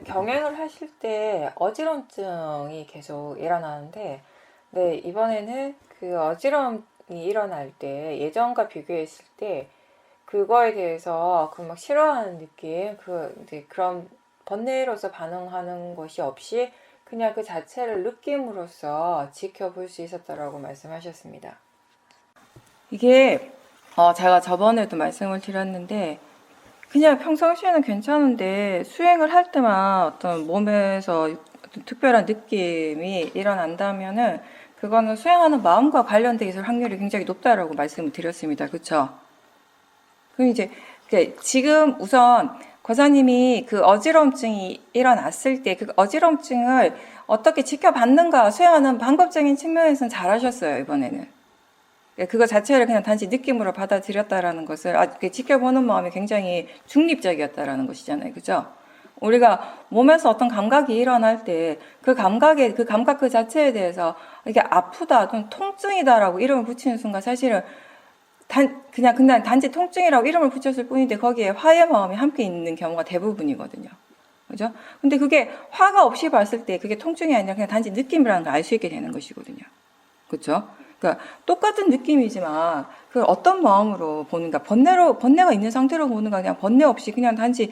경행을 하실 때 어지럼증이 계속 일어나는데, 네, 이번에는 그 어지럼이 일어날 때 예전과 비교했을 때 그거에 대해서 그 막 싫어하는 느낌, 이제 그런 번뇌로서 반응하는 것이 없이 그냥 그 자체를 느낌으로써 지켜볼 수 있었다라고 말씀하셨습니다. 이게 제가 저번에도 말씀을 드렸는데, 그냥 평상시에는 괜찮은데 수행을 할 때만 어떤 몸에서 어떤 특별한 느낌이 일어난다면은 그거는 수행하는 마음과 관련돼 있을 확률이 굉장히 높다라고 말씀을 드렸습니다. 그렇죠? 그럼 이제 지금 우선 거사님이 그 어지럼증이 일어났을 때 그 어지럼증을 어떻게 지켜봤는가 수행하는 방법적인 측면에서는 잘하셨어요. 이번에는. 그거 자체를 그냥 단지 느낌으로 받아들였다라는 것을 지켜보는 마음이 굉장히 중립적이었다라는 것이잖아요. 그죠? 우리가 몸에서 어떤 감각이 일어날 때 그 감각 그 자체에 대해서 이게 아프다 또는 통증이다라고 이름을 붙이는 순간 사실은 그냥 단지 통증이라고 이름을 붙였을 뿐인데 거기에 화의 마음이 함께 있는 경우가 대부분이거든요. 그죠? 근데 그게 화가 없이 봤을 때 그게 통증이 아니라 그냥 단지 느낌이라는 걸 알 수 있게 되는 것이거든요. 그렇죠? 그러니까 똑같은 느낌이지만 그 어떤 마음으로 보는가, 번뇌가 있는 상태로 보는가, 그냥 번뇌 없이 그냥 단지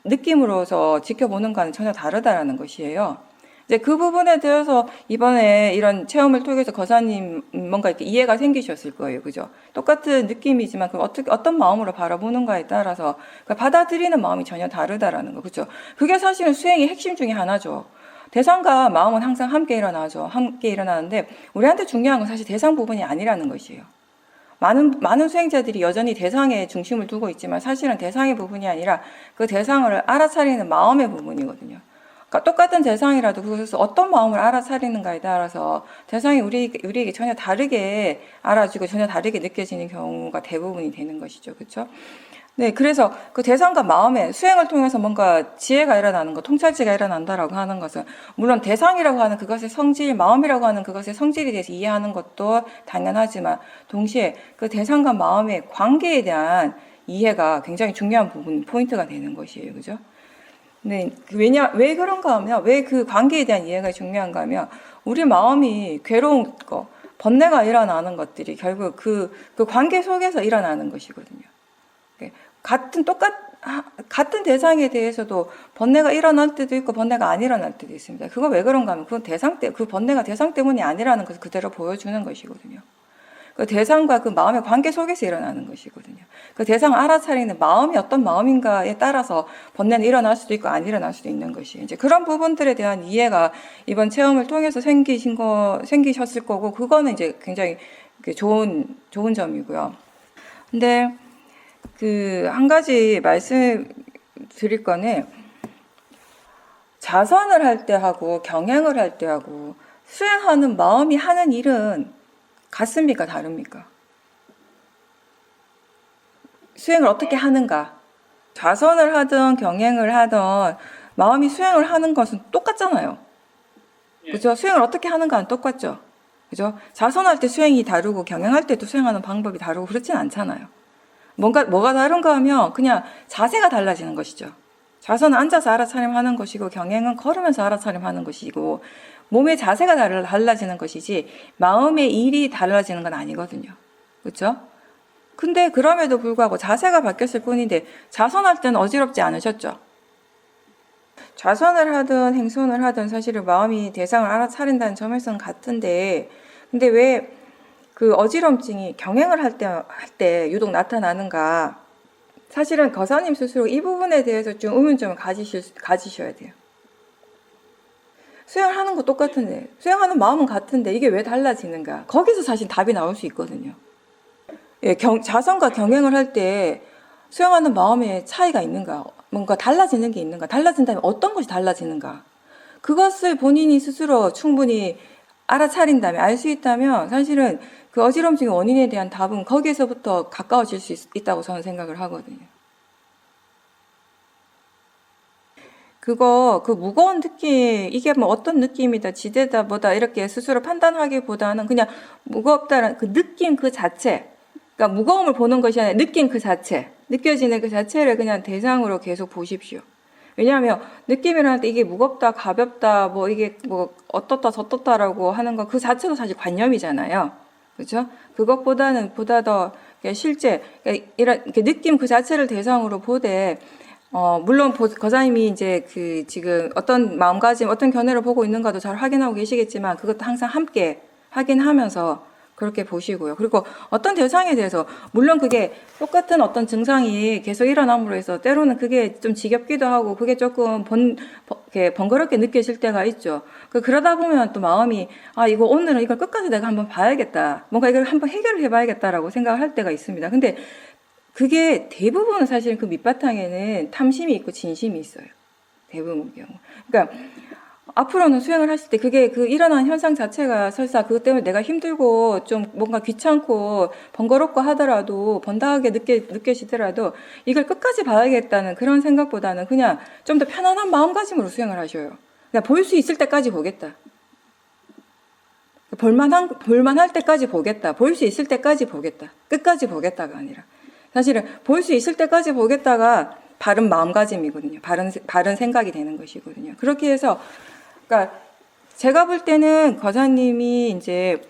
느낌으로서 지켜보는가는 전혀 다르다라는 것이에요. 이제 그 부분에 대해서 이번에 이런 체험을 통해서 거사님 뭔가 이렇게 이해가 생기셨을 거예요. 그죠? 똑같은 느낌이지만 그 어떤 마음으로 바라보는가에 따라서 받아들이는 마음이 전혀 다르다라는 거. 그죠? 그게 사실은 수행의 핵심 중에 하나죠. 대상과 마음은 항상 함께 일어나죠. 함께 일어나는데 우리한테 중요한 건 사실 대상 부분이 아니라는 것이에요. 많은 수행자들이 여전히 대상에 중심을 두고 있지만 사실은 대상의 부분이 아니라 그 대상을 알아차리는 마음의 부분이거든요. 그러니까 똑같은 대상이라도 그것에서 어떤 마음을 알아차리는가에 따라서 대상이 우리에게 전혀 다르게 알아주고 전혀 다르게 느껴지는 경우가 대부분이 되는 것이죠. 그렇죠? 네, 그래서 그 대상과 마음의 수행을 통해서 뭔가 지혜가 일어나는 것, 통찰지가 일어난다라고 하는 것은 물론 대상이라고 하는 그것의 성질, 마음이라고 하는 그것의 성질에 대해서 이해하는 것도 당연하지만 동시에 그 대상과 마음의 관계에 대한 이해가 굉장히 중요한 부분, 포인트가 되는 것이에요. 그죠? 네, 왜 그런가 하면, 왜 그 관계에 대한 이해가 중요한가 하면, 우리 마음이 괴로운 거, 번뇌가 일어나는 것들이 결국 그 관계 속에서 일어나는 것이거든요. 같은 대상에 대해서도 번뇌가 일어날 때도 있고 번뇌가 안 일어날 때도 있습니다. 그거 왜 그런가 하면 그 번뇌가 대상 때문이 아니라는 것을 그대로 보여주는 것이거든요. 그 대상과 그 마음의 관계 속에서 일어나는 것이거든요. 그 대상을 알아차리는 마음이 어떤 마음인가에 따라서 번뇌는 일어날 수도 있고 안 일어날 수도 있는 것이 이제 그런 부분들에 대한 이해가 이번 체험을 통해서 생기셨을 거고 그거는 이제 굉장히 좋은 점이고요. 근데 한 가지 말씀드릴 거는 자선을 할 때 하고 경행을 할 때 하고 수행하는 마음이 하는 일은 같습니까? 다릅니까? 수행을 어떻게 하는가? 자선을 하든 경행을 하든 마음이 수행을 하는 것은 똑같잖아요. 그죠? 수행을 어떻게 하는가는 똑같죠. 그죠? 자선할 때 수행이 다르고 경행할 때도 수행하는 방법이 다르고 그렇진 않잖아요. 뭐가 다른가 하면 그냥 자세가 달라지는 것이죠. 자선은 앉아서 알아차림하는 것이고 경행은 걸으면서 알아차림하는 것이고 몸의 자세가 달라지는 것이지 마음의 일이 달라지는 건 아니거든요. 그렇죠? 근데 그럼에도 불구하고 자세가 바뀌었을 뿐인데 자선할 때는 어지럽지 않으셨죠? 자선을 하든 행선을 하든 사실은 마음이 대상을 알아차린다는 점에서는 같은데 근데 왜 그 어지럼증이 경행을 할 때 유독 나타나는가? 사실은 거사님 스스로 이 부분에 대해서 좀 의문점을 가지셔야 돼요. 수행하는 거 똑같은데, 수행하는 마음은 같은데 이게 왜 달라지는가? 거기서 사실 답이 나올 수 있거든요. 예, 자선과 경행을 할 때 수행하는 마음에 차이가 있는가? 뭔가 달라지는 게 있는가? 달라진다면 어떤 것이 달라지는가? 그것을 본인이 스스로 충분히 알아차린다면, 알 수 있다면 사실은 그 어지럼증의 원인에 대한 답은 거기에서부터 가까워질 수 있다고 저는 생각을 하거든요. 그 무거운 느낌, 이게 뭐 어떤 느낌이다, 지대다, 뭐다, 이렇게 스스로 판단하기보다는 그냥 무겁다는 그 느낌 그 자체, 그러니까 무거움을 보는 것이 아니라 느낌 그 자체, 느껴지는 그 자체를 그냥 대상으로 계속 보십시오. 왜냐하면 느낌이라는 때 이게 무겁다, 가볍다, 뭐 이게 뭐 어떻다, 저떻다라고 하는 거 그 자체도 사실 관념이잖아요. 그렇죠? 그것보다는 보다 더 실제 이런 느낌 그 자체를 대상으로 보되 물론 거사님이 이제 그 지금 어떤 마음가짐, 어떤 견해를 보고 있는가도 잘 확인하고 계시겠지만 그것도 항상 함께 확인하면서 그렇게 보시고요. 그리고 어떤 대상에 대해서 물론 그게 똑같은 어떤 증상이 계속 일어남으로 해서 때로는 그게 좀 지겹기도 하고 그게 조금 번거롭게 느껴질 때가 있죠. 그러다 보면 또 마음이 이거 오늘은 이걸 끝까지 내가 한번 봐야겠다. 뭔가 이걸 한번 해결을 해봐야겠다라고 생각을 할 때가 있습니다. 근데 그게 대부분은 사실은 그 밑바탕에는 탐심이 있고 진심이 있어요. 대부분 경우. 그러니까 앞으로는 수행을 하실 때 그게 그 일어난 현상 자체가 설사 그것 때문에 내가 힘들고 좀 뭔가 귀찮고 번거롭고 하더라도 번다하게 느껴지더라도 이걸 끝까지 봐야겠다는 그런 생각보다는 그냥 좀 더 편안한 마음가짐으로 수행을 하셔요. 그냥 볼 수 있을 때까지 보겠다. 볼만할 때까지 보겠다. 볼 수 있을 때까지 보겠다. 끝까지 보겠다가 아니라. 사실은 볼 수 있을 때까지 보겠다가 바른 마음가짐이거든요. 바른 생각이 되는 것이거든요. 그렇게 해서 그러니까 제가 볼 때는 거사님이 이제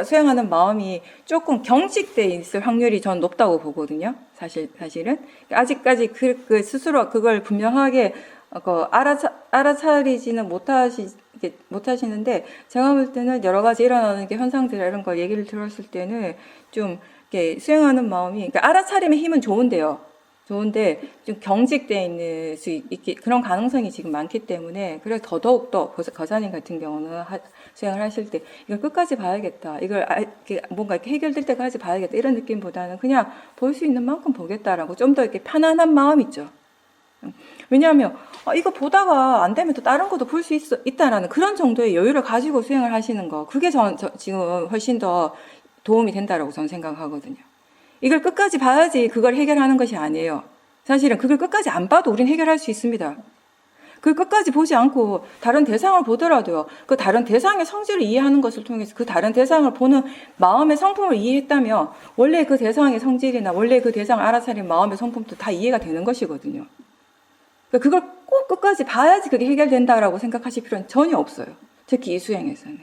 수행하는 마음이 조금 경직돼 있을 확률이 전 높다고 보거든요. 사실은 아직까지 그 스스로 그걸 분명하게 알아차리지는 못하시는데 제가 볼 때는 여러 가지 일어나는 게 현상들 이런 걸 얘기를 들었을 때는 좀 이렇게 수행하는 마음이 그러니까 알아차림의 힘은 좋은데 좀 경직되어 있는 수 있게 그런 가능성이 지금 많기 때문에 그래서 더더욱더 거사님 같은 경우는 수행을 하실 때 이걸 끝까지 봐야겠다. 이걸 뭔가 이렇게 해결될 때까지 봐야겠다. 이런 느낌보다는 그냥 볼 수 있는 만큼 보겠다라고 좀 더 이렇게 편안한 마음 있죠. 왜냐하면 이거 보다가 안 되면 또 다른 것도 볼 수 있다라는 그런 정도의 여유를 가지고 수행을 하시는 거 그게 지금 훨씬 더 도움이 된다라고 저는 생각하거든요. 이걸 끝까지 봐야지 그걸 해결하는 것이 아니에요. 사실은 그걸 끝까지 안 봐도 우리는 해결할 수 있습니다. 그걸 끝까지 보지 않고 다른 대상을 보더라도요. 그 다른 대상의 성질을 이해하는 것을 통해서 그 다른 대상을 보는 마음의 성품을 이해했다면 원래 그 대상의 성질이나 원래 그 대상을 알아차린 마음의 성품도 다 이해가 되는 것이거든요. 그걸 꼭 끝까지 봐야지 그게 해결된다라고 생각하실 필요는 전혀 없어요. 특히 이 수행에서는.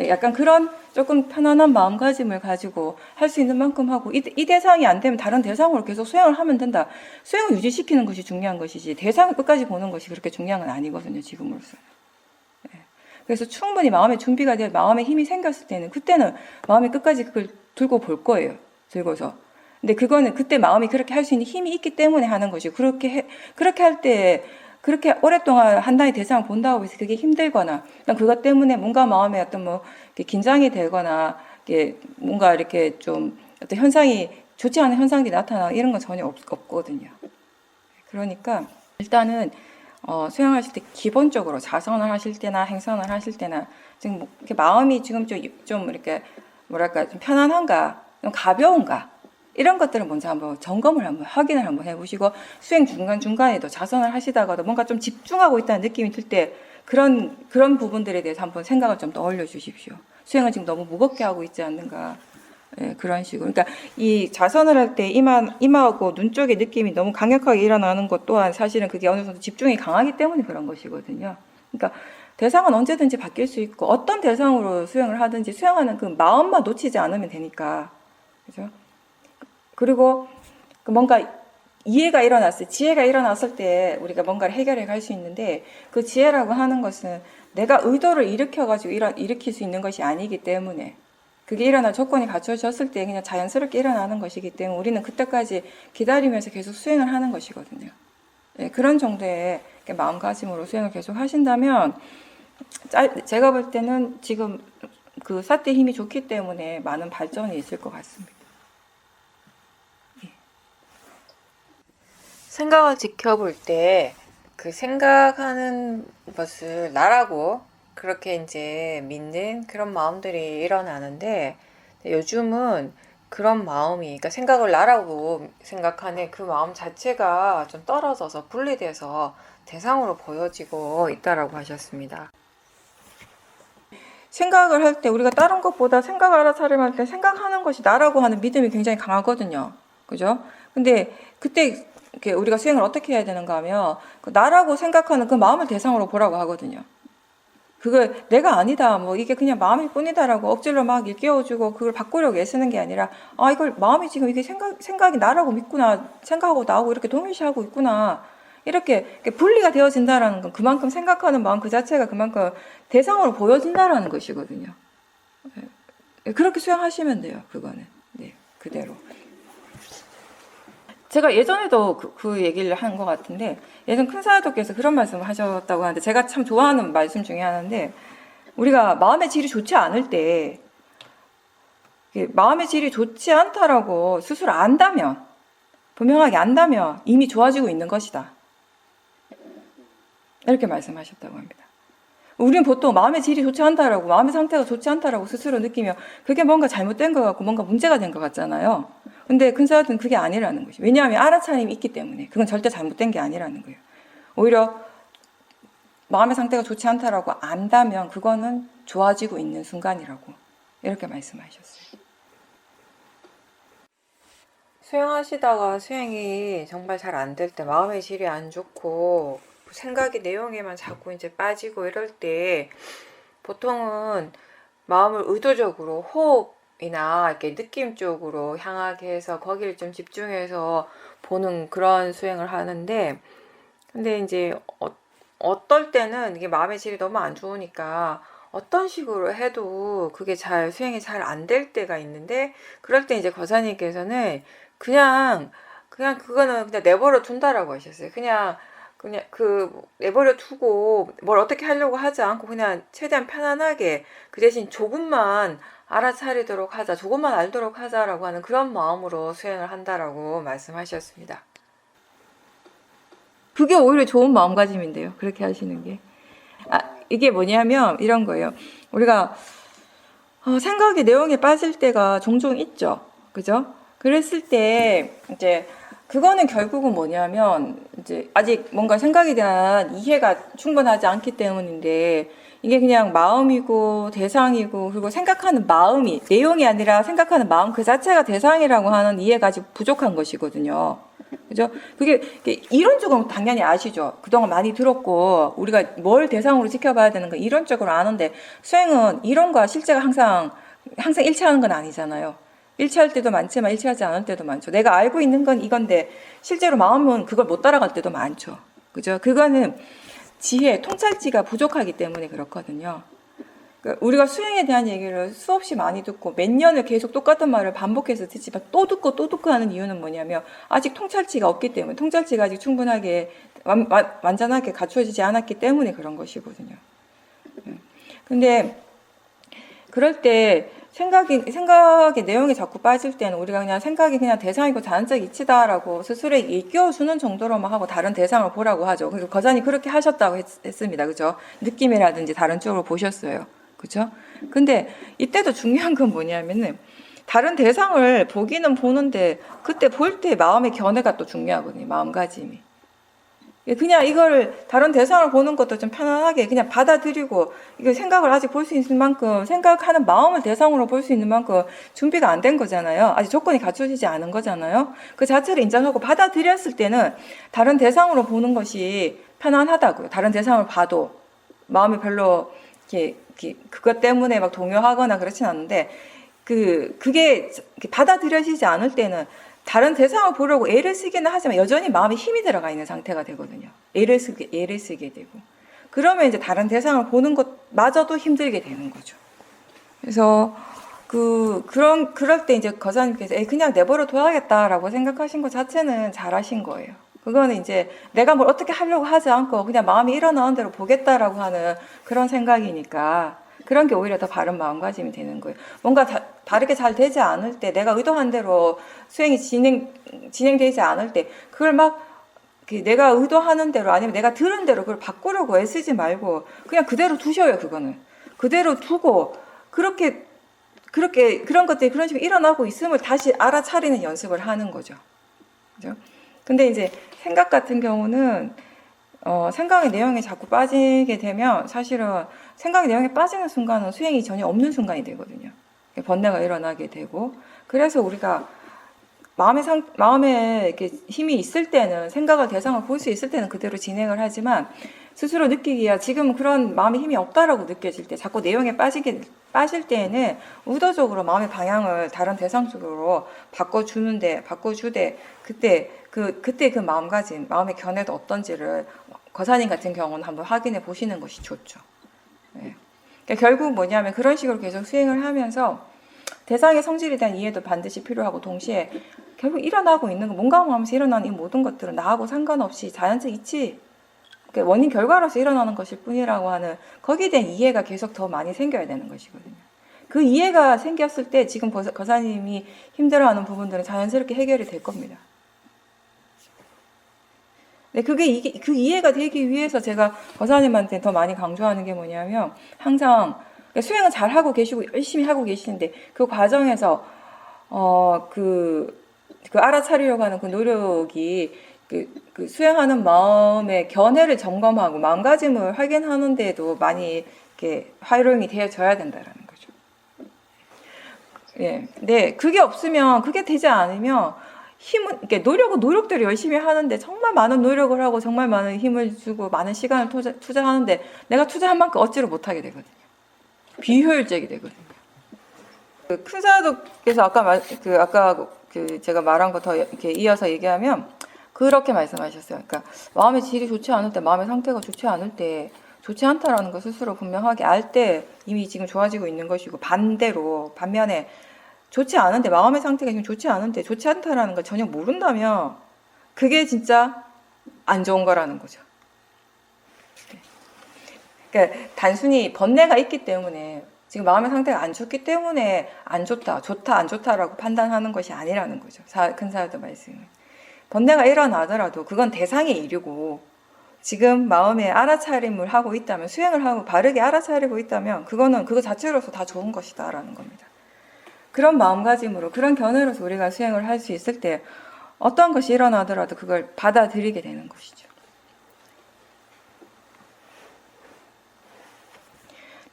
약간 그런 조금 편안한 마음가짐을 가지고 할 수 있는 만큼 하고 이 대상이 안 되면 다른 대상으로 계속 수행을 하면 된다. 수행을 유지시키는 것이 중요한 것이지 대상을 끝까지 보는 것이 그렇게 중요한 건 아니거든요. 지금으로서는. 그래서 충분히 마음의 준비가 돼 마음의 힘이 생겼을 때는 그때는 마음이 끝까지 그걸 들고 볼 거예요. 들고서. 근데 그거는 그때 마음이 그렇게 할 수 있는 힘이 있기 때문에 하는 것이 그렇게 할 때 그렇게 오랫동안 한 단위 대상을 본다고 해서 그게 힘들거나 그것 때문에 뭔가 마음에 어떤 긴장이 되거나 뭔가 이렇게 좀 어떤 현상이 좋지 않은 현상이 나타나 이런 건 전혀 없거든요. 그러니까 일단은 수행하실 때 기본적으로 자선을 하실 때나 행선을 하실 때나 지금 이렇게 마음이 지금 좀 이렇게 뭐랄까 좀 편안한가 좀 가벼운가 이런 것들을 먼저 한번 확인을 한번 해보시고 수행 중간중간에도 자선을 하시다가도 뭔가 좀 집중하고 있다는 느낌이 들 때 그런 부분들에 대해서 한번 생각을 좀 떠올려 주십시오. 수행을 지금 너무 무겁게 하고 있지 않는가. 그런 식으로. 그러니까 이 자선을 할 때 이마하고 눈 쪽의 느낌이 너무 강력하게 일어나는 것 또한 사실은 그게 어느 정도 집중이 강하기 때문에 그런 것이거든요. 그러니까 대상은 언제든지 바뀔 수 있고 어떤 대상으로 수행을 하든지 수행하는 그 마음만 놓치지 않으면 되니까. 그죠? 그리고 뭔가 지혜가 일어났을 때 우리가 뭔가를 해결해 갈 수 있는데 그 지혜라고 하는 것은 내가 의도를 일으켜가지고 일으킬 수 있는 것이 아니기 때문에 그게 일어날 조건이 갖춰졌을 때 그냥 자연스럽게 일어나는 것이기 때문에 우리는 그때까지 기다리면서 계속 수행을 하는 것이거든요. 그런 정도의 마음가짐으로 수행을 계속 하신다면 제가 볼 때는 지금 그 사태 힘이 좋기 때문에 많은 발전이 있을 것 같습니다. 생각을 지켜볼 때 그 생각하는 것을 나라고 그렇게 이제 믿는 그런 마음들이 일어나는데 요즘은 그런 마음이 그러니까 생각을 나라고 생각하는 그 마음 자체가 좀 떨어져서 분리돼서 대상으로 보여지고 있다라고 하셨습니다. 생각을 할 때 우리가 다른 것보다 생각을 알아차림할 때 생각하는 것이 나라고 하는 믿음이 굉장히 강하거든요. 그죠? 근데 그때 이렇게 우리가 수행을 어떻게 해야 되는가 하면 그 나라고 생각하는 그 마음을 대상으로 보라고 하거든요. 그걸 내가 아니다, 뭐 이게 그냥 마음일 뿐이다라고 억지로 막 일깨워주고 그걸 바꾸려고 애쓰는 게 아니라, 아 이걸 마음이 지금 이게 생각이 나라고 믿구나, 생각하고 나하고 이렇게 동일시하고 있구나, 이렇게 분리가 되어진다라는 건 그만큼 생각하는 마음 그 자체가 그만큼 대상으로 보여진다라는 것이거든요. 그렇게 수행하시면 돼요. 그거는 네, 그대로. 제가 예전에도 그 얘기를 한 것 같은데, 예전 큰 사도께서 그런 말씀을 하셨다고 하는데, 제가 참 좋아하는 말씀 중에 하나인데, 우리가 마음의 질이 좋지 않을 때, 마음의 질이 좋지 않다라고 스스로 안다면, 분명하게 안다면 이미 좋아지고 있는 것이다, 이렇게 말씀하셨다고 합니다. 우리는 보통 마음의 질이 좋지 않다라고, 마음의 상태가 좋지 않다라고 스스로 느끼면 그게 뭔가 잘못된 것 같고 뭔가 문제가 된 것 같잖아요. 근데 큰 사도는 그게 아니라는 것이, 왜냐하면 알아차림이 있기 때문에 그건 절대 잘못된 게 아니라는 거예요. 오히려 마음의 상태가 좋지 않다라고 안다면 그거는 좋아지고 있는 순간이라고, 이렇게 말씀하셨어요. 수행하시다가 수행이 정말 잘 안 될 때, 마음의 질이 안 좋고 생각이 내용에만 자꾸 이제 빠지고 이럴 때, 보통은 마음을 의도적으로 호흡이나 이렇게 느낌 쪽으로 향하게 해서 거기를 좀 집중해서 보는 그런 수행을 하는데, 근데 이제 어떨 때는 이게 마음의 질이 너무 안 좋으니까 어떤 식으로 해도 그게 수행이 잘 안 될 때가 있는데, 그럴 때 이제 거사님께서는 그냥 그거는 그냥 내버려 둔다라고 하셨어요. 그냥 내버려 두고 뭘 어떻게 하려고 하지 않고 그냥 최대한 편안하게, 그 대신 조금만 알아차리도록 하자, 조금만 알도록 하자라고 하는 그런 마음으로 수행을 한다라고 말씀하셨습니다. 그게 오히려 좋은 마음가짐인데요, 그렇게 하시는 게. 이게 뭐냐면 이런 거예요. 우리가 생각의 내용에 빠질 때가 종종 있죠, 그죠? 그랬을 때 이제 그거는 결국은 뭐냐면, 이제 아직 뭔가 생각에 대한 이해가 충분하지 않기 때문인데, 이게 그냥 마음이고 대상이고, 그리고 생각하는 마음이 내용이 아니라 생각하는 마음 그 자체가 대상이라고 하는 이해가 아직 부족한 것이거든요. 그죠? 그게 이론적으로 당연히 아시죠? 그동안 많이 들었고, 우리가 뭘 대상으로 지켜봐야 되는 거 이론적으로 아는데, 수행은 이론과 실제가 항상 일치하는 건 아니잖아요. 일치할 때도 많지만 일치하지 않을 때도 많죠. 내가 알고 있는 건 이건데 실제로 마음은 그걸 못 따라갈 때도 많죠. 그죠? 그거는 지혜, 통찰지가 부족하기 때문에 그렇거든요. 그러니까 우리가 수행에 대한 얘기를 수없이 많이 듣고 몇 년을 계속 똑같은 말을 반복해서 듣지만 또 듣고 하는 이유는 뭐냐면, 아직 통찰지가 없기 때문에, 통찰지가 아직 충분하게 완전하게 갖추어지지 않았기 때문에 그런 것이거든요. 근데 그럴 때 생각의 내용이 자꾸 빠질 때는 우리가 그냥 생각이 그냥 대상이고 자연적 이치다라고 스스로에게 일깨워주는 정도로만 하고 다른 대상을 보라고 하죠. 그리고 거잔이 그렇게 하셨다고 했습니다. 그죠? 느낌이라든지 다른 쪽으로 보셨어요. 그죠? 근데 이때도 중요한 건 뭐냐면은, 다른 대상을 보기는 보는데 그때 볼 때 마음의 견해가 또 중요하거든요. 마음가짐이. 그냥 이걸 다른 대상을 보는 것도 좀 편안하게 그냥 받아들이고, 이거 생각을 아직 볼 수 있는 만큼, 생각하는 마음을 대상으로 볼 수 있는 만큼 준비가 안 된 거잖아요. 아직 조건이 갖춰지지 않은 거잖아요. 그 자체를 인정하고 받아들였을 때는 다른 대상으로 보는 것이 편안하다고요. 다른 대상을 봐도 마음이 별로 그것 때문에 막 동요하거나 그렇진 않은데, 그게 받아들여지지 않을 때는 다른 대상을 보려고 애를 쓰기는 하지만 여전히 마음에 힘이 들어가 있는 상태가 되거든요. 애를 쓰게 되고. 그러면 이제 다른 대상을 보는 것마저도 힘들게 되는 거죠. 그래서 그럴 때 이제 거사님께서 그냥 내버려 둬야겠다라고 생각하신 것 자체는 잘하신 거예요. 그거는 이제 내가 뭘 어떻게 하려고 하지 않고 그냥 마음이 일어나는 대로 보겠다라고 하는 그런 생각이니까, 그런 게 오히려 더 바른 마음가짐이 되는 거예요. 뭔가 다르게 잘 되지 않을 때, 내가 의도한 대로 수행이 진행되지 않을 때, 그걸 막 내가 의도하는 대로 아니면 내가 들은 대로 그걸 바꾸려고 애쓰지 말고 그냥 그대로 두셔요. 그거는 그대로 두고, 그렇게 그런 것들이 그런 식으로 일어나고 있음을 다시 알아차리는 연습을 하는 거죠. 그죠? 근데 이제 생각 같은 경우는 생각의 내용에 자꾸 빠지게 되면, 사실은 생각의 내용에 빠지는 순간은 수행이 전혀 없는 순간이 되거든요. 번뇌가 일어나게 되고, 그래서 우리가 마음에 이렇게 힘이 있을 때는 생각을 대상을 볼 수 있을 때는 그대로 진행을 하지만 스스로 느끼기야 지금 그런 마음의 힘이 없다라고 느껴질 때 자꾸 내용에 빠질 때에는 의도적으로 마음의 방향을 다른 대상 쪽으로 바꿔주되 그때 그 마음가짐 마음의 견해도 어떤지를 거사님 같은 경우는 한번 확인해 보시는 것이 좋죠. 네. 그러니까 결국 뭐냐면 그런 식으로 계속 수행을 하면서 대상의 성질에 대한 이해도 반드시 필요하고 동시에 결국 일어나고 있는 거 몸감하면서 일어나는 이 모든 것들은 나하고 상관없이 자연적 이치 그러니까 원인 결과로서 일어나는 것일 뿐이라고 하는 거기에 대한 이해가 계속 더 많이 생겨야 되는 것이거든요. 그 이해가 생겼을 때 지금 거사님이 힘들어하는 부분들은 자연스럽게 해결이 될 겁니다. 네, 그 이해가 되기 위해서 제가 거사님한테 더 많이 강조하는 게 뭐냐면 항상 수행은 잘 하고 계시고 열심히 하고 계시는데 그 과정에서 그 알아차리려고 하는 그 노력이 그 수행하는 마음의 견해를 점검하고 마음가짐을 확인하는 데도 많이 이렇게 활용이 되어져야 된다라는 거죠. 예, 네, 그게 없으면 그게 되지 않으면 힘은 이렇게 노력들을 열심히 하는데 정말 많은 노력을 하고 정말 많은 힘을 주고 많은 시간을 투자하는데 내가 투자한 만큼 얻지를 못하게 되거든요. 비효율적이 되거든요. 큰 사도께서 아까 제가 말한 거 더 이렇게 이어서 얘기하면 그렇게 말씀하셨어요. 그러니까 마음의 질이 좋지 않을 때, 마음의 상태가 좋지 않을 때, 좋지 않다라는 걸 스스로 분명하게 알 때 이미 지금 좋아지고 있는 것이고 반면에 좋지 않은데 마음의 상태가 지금 좋지 않은데 좋지 않다라는 걸 전혀 모른다면 그게 진짜 안 좋은 거라는 거죠. 그러니까 단순히 번뇌가 있기 때문에 지금 마음의 상태가 안 좋기 때문에 안 좋다라고 판단하는 것이 아니라는 거죠. 큰 사도 말씀은. 번뇌가 일어나더라도 그건 대상의 일이고 지금 마음에 알아차림을 하고 있다면 수행을 하고 바르게 알아차리고 있다면 그거 자체로서 다 좋은 것이다라는 겁니다. 그런 마음가짐으로 그런 견해로서 우리가 수행을 할 수 있을 때 어떤 것이 일어나더라도 그걸 받아들이게 되는 것이죠.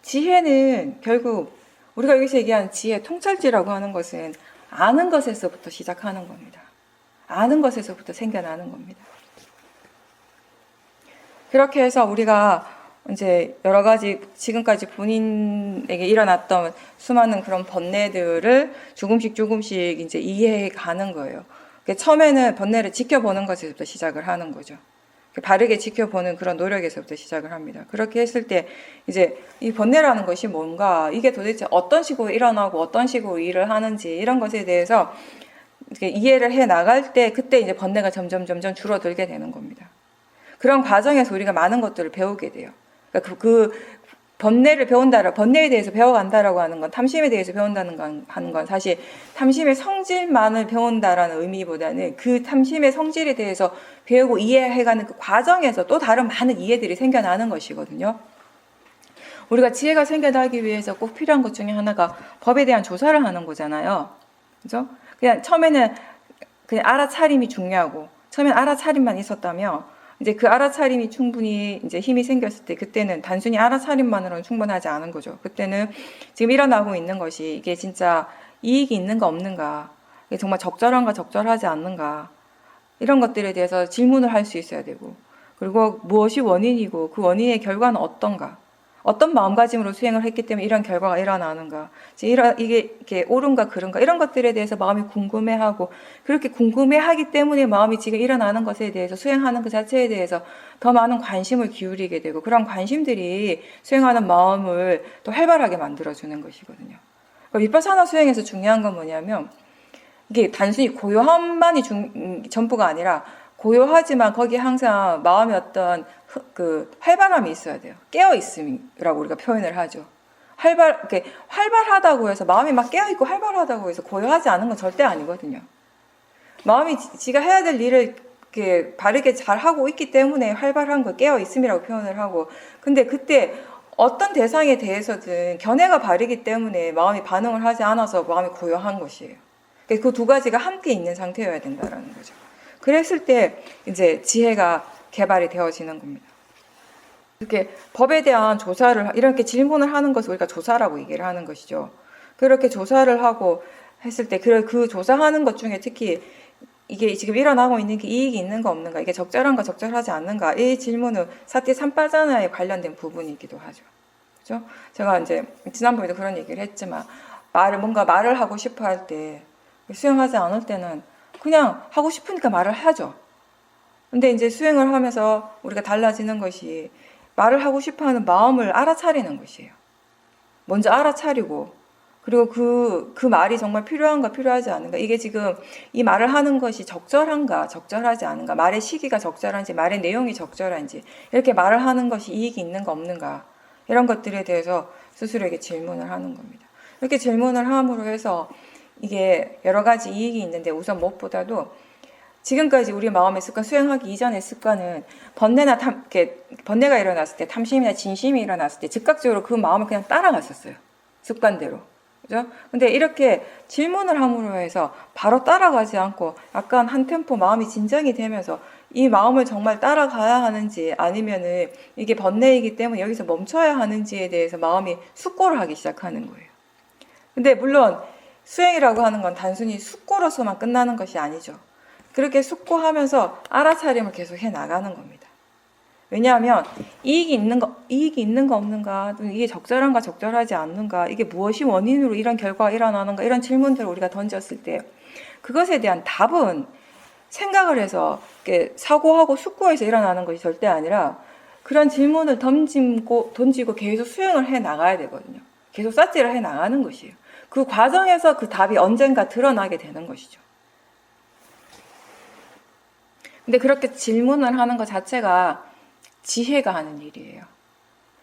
지혜는 결국 우리가 여기서 얘기하는 지혜, 통찰지라고 하는 것은 아는 것에서부터 시작하는 겁니다. 아는 것에서부터 생겨나는 겁니다. 그렇게 해서 우리가 이제 여러 가지 지금까지 본인에게 일어났던 수많은 그런 번뇌들을 조금씩 이제 이해해 가는 거예요. 처음에는 번뇌를 지켜보는 것에서부터 시작을 하는 거죠. 바르게 지켜보는 그런 노력에서부터 시작을 합니다. 그렇게 했을 때 이제 이 번뇌라는 것이 뭔가 이게 도대체 어떤 식으로 일어나고 어떤 식으로 일을 하는지 이런 것에 대해서 이해를 해 나갈 때 그때 이제 번뇌가 점점 줄어들게 되는 겁니다. 그런 과정에서 우리가 많은 것들을 배우게 돼요. 그러니까 번뇌에 대해서 배워간다라고 하는 건 탐심에 대해서 하는 건 사실 탐심의 성질만을 배운다라는 의미보다는 그 탐심의 성질에 대해서 배우고 이해해가는 그 과정에서 또 다른 많은 이해들이 생겨나는 것이거든요. 우리가 지혜가 생겨나기 위해서 꼭 필요한 것 중에 하나가 법에 대한 조사를 하는 거잖아요. 그죠? 그냥 처음에는 그냥 알아차림이 중요하고 처음엔 알아차림만 있었다면 이제 그 알아차림이 충분히 이제 힘이 생겼을 때 그때는 단순히 알아차림만으로는 충분하지 않은 거죠. 그때는 지금 일어나고 있는 것이 이게 진짜 이익이 있는가 없는가, 이게 정말 적절한가 적절하지 않는가 이런 것들에 대해서 질문을 할 수 있어야 되고 그리고 무엇이 원인이고 그 원인의 결과는 어떤가, 어떤 마음가짐으로 수행을 했기 때문에 이런 결과가 일어나는가, 이게 이렇게 옳은가 그른가 이런 것들에 대해서 마음이 궁금해하고 그렇게 궁금해하기 때문에 마음이 지금 일어나는 것에 대해서 수행하는 그 자체에 대해서 더 많은 관심을 기울이게 되고 그런 관심들이 수행하는 마음을 또 활발하게 만들어주는 것이거든요. 비파사나 수행에서 중요한 건 뭐냐면 이게 단순히 고요함만이 전부가 아니라 고요하지만 거기에 항상 마음의 어떤 그 활발함이 있어야 돼요. 깨어있음이라고 우리가 표현을 하죠. 활발하다고 해서 마음이 막 깨어있고 활발하다고 해서 고요하지 않은 건 절대 아니거든요. 마음이 지가 해야 될 일을 이렇게 바르게 잘 하고 있기 때문에 활발한 거 깨어있음이라고 표현을 하고 근데 그때 어떤 대상에 대해서든 견해가 바르기 때문에 마음이 반응을 하지 않아서 마음이 고요한 것이에요. 그 두 가지가 함께 있는 상태여야 된다는 거죠. 그랬을 때 이제 지혜가 개발이 되어지는 겁니다. 이렇게 법에 대한 조사를 이렇게 질문을 하는 것을 우리가 조사라고 얘기를 하는 것이죠. 그렇게 조사를 하고 했을 때 그 조사하는 것 중에 특히 이게 지금 일어나고 있는 게 이익이 있는가 없는가, 이게 적절한가 적절하지 않는가, 이 질문은 사티 삼빠자나에 관련된 부분이기도 하죠. 그죠? 제가 이제 지난번에도 그런 얘기를 했지만 뭔가 말을 하고 싶어 할 때 수행하지 않을 때는 그냥 하고 싶으니까 말을 하죠. 근데 이제 수행을 하면서 우리가 달라지는 것이 말을 하고 싶어 하는 마음을 알아차리는 것이에요. 먼저 알아차리고, 그리고 그 말이 정말 필요한가 필요하지 않은가, 이게 지금 이 말을 하는 것이 적절한가 적절하지 않은가, 말의 시기가 적절한지 말의 내용이 적절한지, 이렇게 말을 하는 것이 이익이 있는가 없는가, 이런 것들에 대해서 스스로에게 질문을 하는 겁니다. 이렇게 질문을 함으로 해서 이게 여러 가지 이익이 있는데, 우선 무엇보다도 지금까지 우리 마음의 습관, 수행하기 이전의 습관은 번뇌가 일어났을 때, 탐심이나 진심이 일어났을 때 즉각적으로 그 마음을 그냥 따라갔었어요. 습관대로. 그죠? 근데 이렇게 질문을 함으로 해서 바로 따라가지 않고 약간 한 템포 마음이 진정이 되면서 이 마음을 정말 따라가야 하는지, 아니면은 이게 번뇌이기 때문에 여기서 멈춰야 하는지에 대해서 마음이 숙고를 하기 시작하는 거예요. 근데 물론 수행이라고 하는 건 단순히 숙고로서만 끝나는 것이 아니죠. 그렇게 숙고하면서 알아차림을 계속 해 나가는 겁니다. 왜냐하면 이익이 있는가 없는가, 이게 적절한가 적절하지 않는가, 이게 무엇이 원인으로 이런 결과가 일어나는가, 이런 질문들을 우리가 던졌을 때 그것에 대한 답은 생각을 해서 사고하고 숙고해서 일어나는 것이 절대 아니라, 그런 질문을 던지고 계속 수행을 해 나가야 되거든요. 계속 싹지를 해 나가는 것이에요. 그 과정에서 그 답이 언젠가 드러나게 되는 것이죠. 근데 그렇게 질문을 하는 것 자체가 지혜가 하는 일이에요.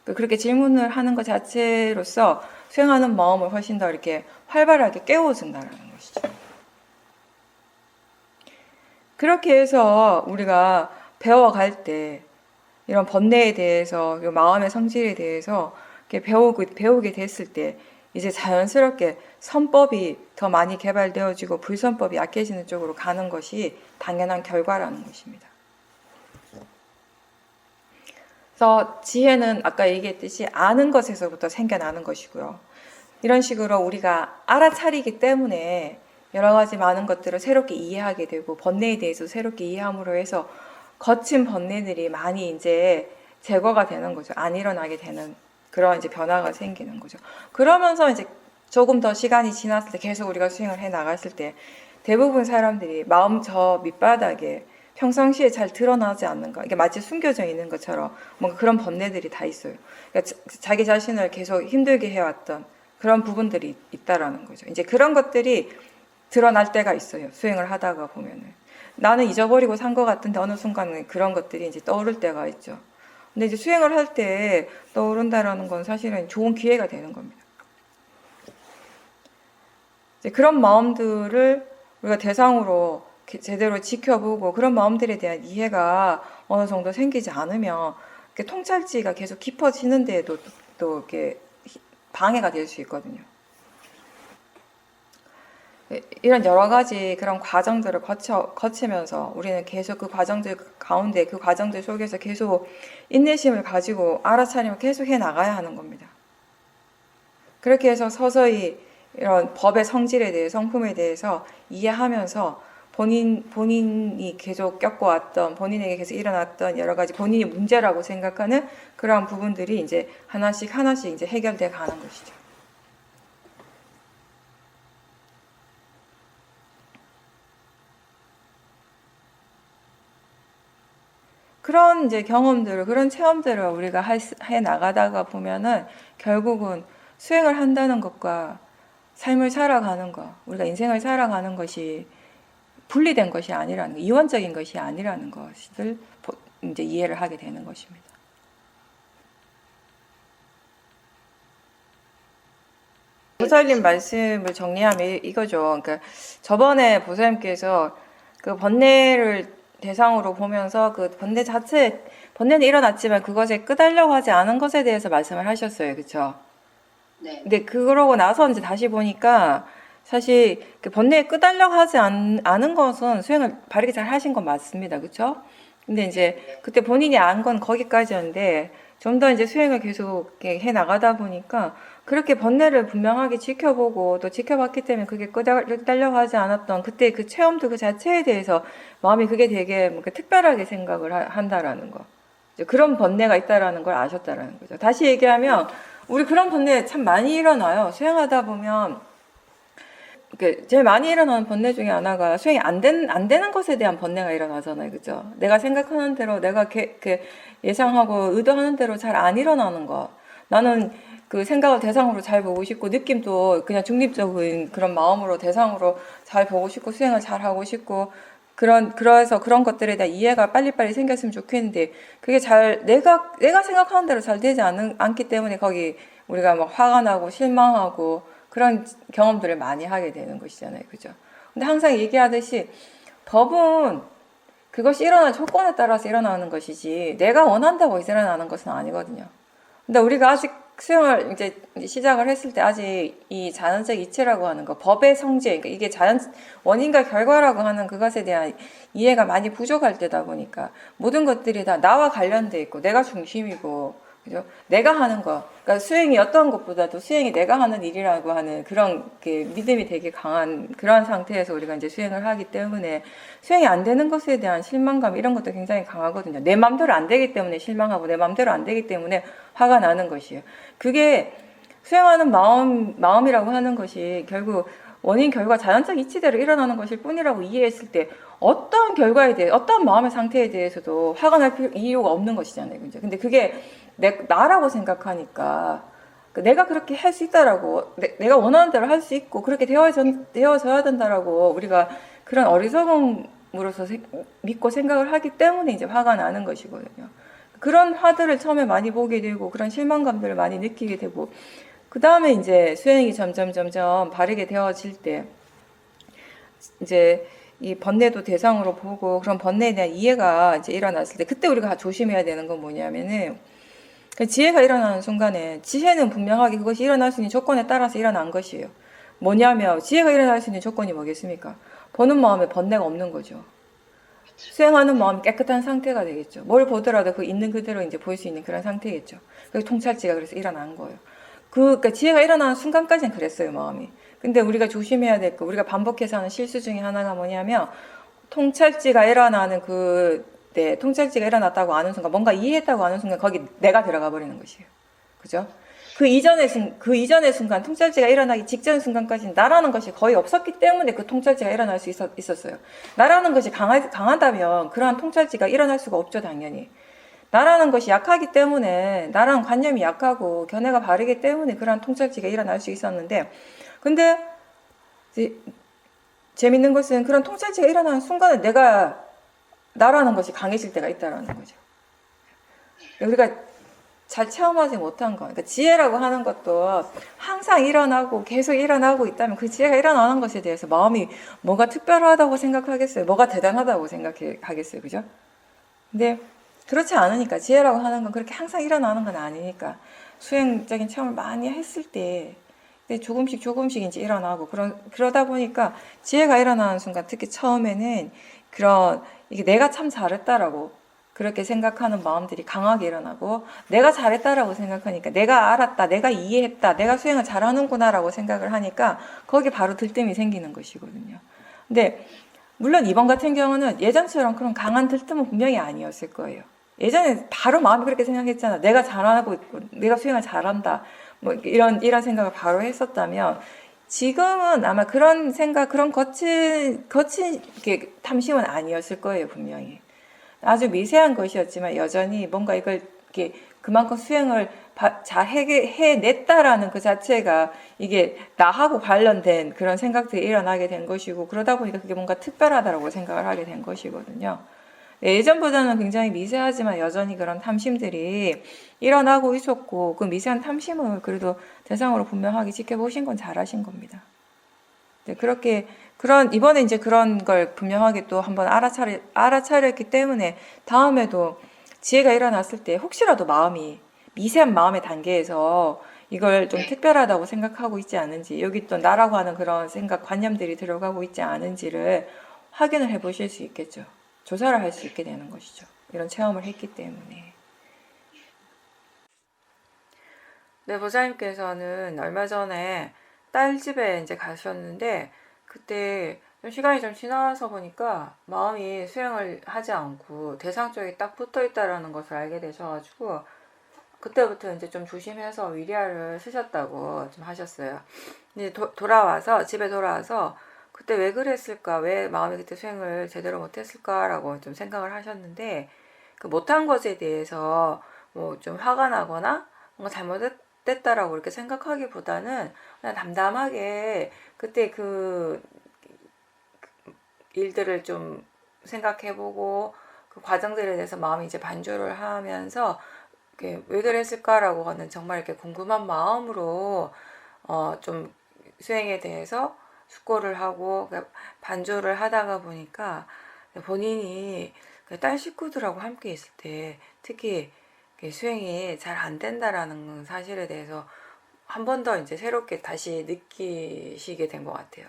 그렇게 질문을 하는 것 자체로서 수행하는 마음을 훨씬 더 이렇게 활발하게 깨워준다는 것이죠. 그렇게 해서 우리가 배워갈 때 이런 번뇌에 대해서, 마음의 성질에 대해서 이렇게 배우게 됐을 때 이제 자연스럽게 선법이 더 많이 개발되어지고 불선법이 약해지는 쪽으로 가는 것이 당연한 결과라는 것입니다. 그래서 지혜는 아까 얘기했듯이 아는 것에서부터 생겨나는 것이고요. 이런 식으로 우리가 알아차리기 때문에 여러 가지 많은 것들을 새롭게 이해하게 되고, 번뇌에 대해서 새롭게 이해함으로 해서 거친 번뇌들이 많이 이제 제거가 되는 거죠. 안 일어나게 되는 그런 이제 변화가 생기는 거죠. 그러면서 이제 조금 더 시간이 지났을 때, 계속 우리가 수행을 해 나갔을 때 대부분 사람들이 마음 저 밑바닥에 평상시에 잘 드러나지 않는가, 이게 마치 숨겨져 있는 것처럼 뭔가 그런 번뇌들이 다 있어요. 그러니까 자기 자신을 계속 힘들게 해왔던 그런 부분들이 있다라는 거죠. 이제 그런 것들이 드러날 때가 있어요. 수행을 하다가 보면은 나는 잊어버리고 산 것 같은데 어느 순간에 그런 것들이 이제 떠오를 때가 있죠. 근데 이제 수행을 할 때 떠오른다라는 건 사실은 좋은 기회가 되는 겁니다. 이제 그런 마음들을 우리가 대상으로 제대로 지켜보고, 그런 마음들에 대한 이해가 어느 정도 생기지 않으면 통찰지가 계속 깊어지는 데에도 또 이렇게 방해가 될 수 있거든요. 이런 여러 가지 그런 과정들을 거치면서 우리는 계속 그 과정들 가운데, 그 과정들 속에서 계속 인내심을 가지고 알아차림을 계속 해 나가야 하는 겁니다. 그렇게 해서 서서히 이런 법의 성질에 대해, 성품에 대해서 이해하면서 본인이 계속 겪어왔던, 본인에게 계속 일어났던 여러 가지 본인이 문제라고 생각하는 그러한 부분들이 이제 하나씩 이제 해결돼 가는 것이죠. 그런 이제 경험들을, 그런 체험들을 우리가 해 나가다가 보면은 결국은 수행을 한다는 것과 삶을 살아가는 것, 우리가 인생을 살아가는 것이 분리된 것이 아니라는 것, 이원적인 것이 아니라는 것을 이제 이해를 하게 되는 것입니다. 보살님 말씀을 정리하면 이거죠. 그러니까 저번에 보살님께서 그 번뇌를 대상으로 보면서 그 번뇌는 일어났지만 그것에 끄달려고 하지 않은 것에 대해서 말씀을 하셨어요. 그렇죠? 네. 근데 그러고 나서 이제 다시 보니까 사실 그 번뇌에 끄달려고 하지 않은 것은 수행을 바르게 잘 하신 건 맞습니다. 그렇죠? 근데 이제 그때 본인이 안 건 거기까지였는데 좀 더 이제 수행을 계속 해 나가다 보니까 그렇게 번뇌를 분명하게 지켜보고 또 지켜봤기 때문에 그게 끄달려 하지 않았던 그때 그 체험도 그 자체에 대해서 마음이 그게 되게 뭔가 특별하게 생각을 한다라는 거. 이제 그런 번뇌가 있다라는 걸 아셨다라는 거죠. 다시 얘기하면 우리 그런 번뇌 참 많이 일어나요. 수행하다 보면 제일 많이 일어나는 번뇌 중에 하나가 수행이 안 되는 것에 대한 번뇌가 일어나잖아요. 그죠? 내가 생각하는 대로 내가 예상하고 의도하는 대로 잘 안 일어나는 거. 나는 그 생각을 대상으로 잘 보고 싶고 느낌도 그냥 중립적인 그런 마음으로 대상으로 잘 보고 싶고 수행을 잘 하고 싶고 그래서 그런 것들에 대한 이해가 빨리빨리 생겼으면 좋겠는데 그게 내가 생각하는 대로 잘 되지 않기 때문에 거기 우리가 막 화가 나고 실망하고 그런 경험들을 많이 하게 되는 것이잖아요. 그죠? 근데 항상 얘기하듯이 법은 그것이 일어날 조건에 따라서 일어나는 것이지 내가 원한다고 일어나는 것은 아니거든요. 근데 우리가 아직 수영을 이제 시작을 했을 때 아직 이 자연적 이치라고 하는 거, 법의 성질, 그러니까 이게 원인과 결과라고 하는 그것에 대한 이해가 많이 부족할 때다 보니까 모든 것들이 다 나와 관련돼 있고 내가 중심이고, 그죠? 내가 하는 거, 그러니까 수행이 어떤 것보다도 수행이 내가 하는 일이라고 하는 그런 믿음이 되게 강한 그런 상태에서 우리가 이제 수행을 하기 때문에 수행이 안 되는 것에 대한 실망감 이런 것도 굉장히 강하거든요. 내 마음대로 안 되기 때문에 실망하고 내 마음대로 안 되기 때문에 화가 나는 것이에요. 그게 수행하는 마음이라고 하는 것이 결국 원인 결과 자연적 이치대로 일어나는 것일 뿐이라고 이해했을 때 어떤 결과에 대해 어떤 마음의 상태에 대해서도 화가 날 이유가 없는 것이잖아요. 근데 그게 나라고 생각하니까 내가 그렇게 할 수 있다라고 내가 원하는 대로 할 수 있고 그렇게 되어져야 된다라고 우리가 그런 어리석음으로서 믿고 생각을 하기 때문에 이제 화가 나는 것이거든요. 그런 화들을 처음에 많이 보게 되고 그런 실망감들을 많이 느끼게 되고 그 다음에 이제 수행이 점점 바르게 되어질 때 이제 이 번뇌도 대상으로 보고 그런 번뇌에 대한 이해가 이제 일어났을 때 그때 우리가 조심해야 되는 건 뭐냐면은 그 지혜가 일어나는 순간에 지혜는 분명하게 그것이 일어날 수 있는 조건에 따라서 일어난 것이에요. 뭐냐면 지혜가 일어날 수 있는 조건이 뭐겠습니까? 보는 마음에 번뇌가 없는 거죠. 수행하는 마음이 깨끗한 상태가 되겠죠. 뭘 보더라도 그 있는 그대로 이제 볼 수 있는 그런 상태겠죠. 그래서 통찰지가 그래서 일어난 거예요. 그러니까 지혜가 일어나는 순간까지는 그랬어요, 마음이. 근데 우리가 조심해야 될 거, 우리가 반복해서 하는 실수 중에 하나가 뭐냐면 통찰지가 일어나는 통찰지가 일어났다고 아는 순간, 뭔가 이해했다고 아는 순간 거기 내가 들어가 버리는 것이에요. 그죠? 그 이전의 순간, 통찰지가 일어나기 직전 순간까지는 나라는 것이 거의 없었기 때문에 그 통찰지가 일어날 수 있었어요. 나라는 것이 강하다면 그러한 통찰지가 일어날 수가 없죠, 당연히. 나라는 것이 약하기 때문에, 나라는 관념이 약하고 견해가 바르기 때문에 그러한 통찰지가 일어날 수 있었는데, 근데 재밌는 것은 그런 통찰지가 일어나는 순간에 나라는 것이 강해질 때가 있다라는 거죠. 우리가 잘 체험하지 못한 거. 그러니까 지혜라고 하는 것도 항상 일어나고 계속 일어나고 있다면 그 지혜가 일어나는 것에 대해서 마음이 뭐가 특별하다고 생각하겠어요? 뭐가 대단하다고 생각하겠어요? 그죠? 근데 그렇지 않으니까 지혜라고 하는 건 그렇게 항상 일어나는 건 아니니까 수행적인 체험을 많이 했을 때 조금씩 이제 일어나고 그러다 보니까 지혜가 일어나는 순간 특히 처음에는 이게 내가 참 잘했다라고 그렇게 생각하는 마음들이 강하게 일어나고 내가 잘했다라고 생각하니까 내가 알았다, 내가 이해했다, 내가 수행을 잘하는구나라고 생각을 하니까 거기 바로 들뜸이 생기는 것이거든요. 근데 물론 이번 같은 경우는 예전처럼 그런 강한 들뜸은 분명히 아니었을 거예요. 예전에 바로 마음이 그렇게 생각했잖아. 내가 잘하고 있고 내가 수행을 잘한다. 뭐 이런 생각을 바로 했었다면 지금은 아마 그런 생각, 그런 거친 탐심은 아니었을 거예요, 분명히. 아주 미세한 것이었지만 여전히 뭔가 이걸 그만큼 수행을 잘 해냈다라는 그 자체가 이게 나하고 관련된 그런 생각들이 일어나게 된 것이고 그러다 보니까 그게 뭔가 특별하다고 생각을 하게 된 것이거든요. 예전보다는 굉장히 미세하지만 여전히 그런 탐심들이 일어나고 있었고 그 미세한 탐심을 그래도 대상으로 분명하게 지켜보신 건 잘하신 겁니다. 이번에 이제 그런 걸 분명하게 또 한번 알아차렸기 때문에 다음에도 지혜가 일어났을 때 혹시라도 미세한 마음의 단계에서 이걸 좀 특별하다고 생각하고 있지 않은지, 여기 또 나라고 하는 그런 생각, 관념들이 들어가고 있지 않은지를 확인을 해 보실 수 있겠죠. 조사를 할 수 있게 되는 것이죠. 이런 체험을 했기 때문에. 네, 보살님께서는 얼마 전에 딸 집에 이제 가셨는데, 그때 좀 시간이 좀 지나서 보니까 마음이 수행을 하지 않고 대상 쪽에 딱 붙어 있다라는 것을 알게 되셔가지고, 그때부터 이제 좀 조심해서 위리아를 쓰셨다고 좀 하셨어요. 이제 돌아와서, 집에 돌아와서, 그때 왜 그랬을까? 왜 마음이 그때 수행을 제대로 못했을까라고 좀 생각을 하셨는데, 그 못한 것에 대해서 뭐 좀 화가 나거나 뭔가 잘못됐다라고 이렇게 생각하기보다는 그냥 담담하게 그때 그 일들을 좀 생각해보고 그 과정들에 대해서 마음이 이제 반주를 하면서 왜 그랬을까라고 하는 정말 이렇게 궁금한 마음으로 좀 수행에 대해서 숙고를 하고 반주를 하다가 보니까 본인이 딸 식구들하고 함께 있을 때 특히 수행이 잘 안 된다라는 사실에 대해서 한 번 더 이제 새롭게 다시 느끼시게 된 것 같아요.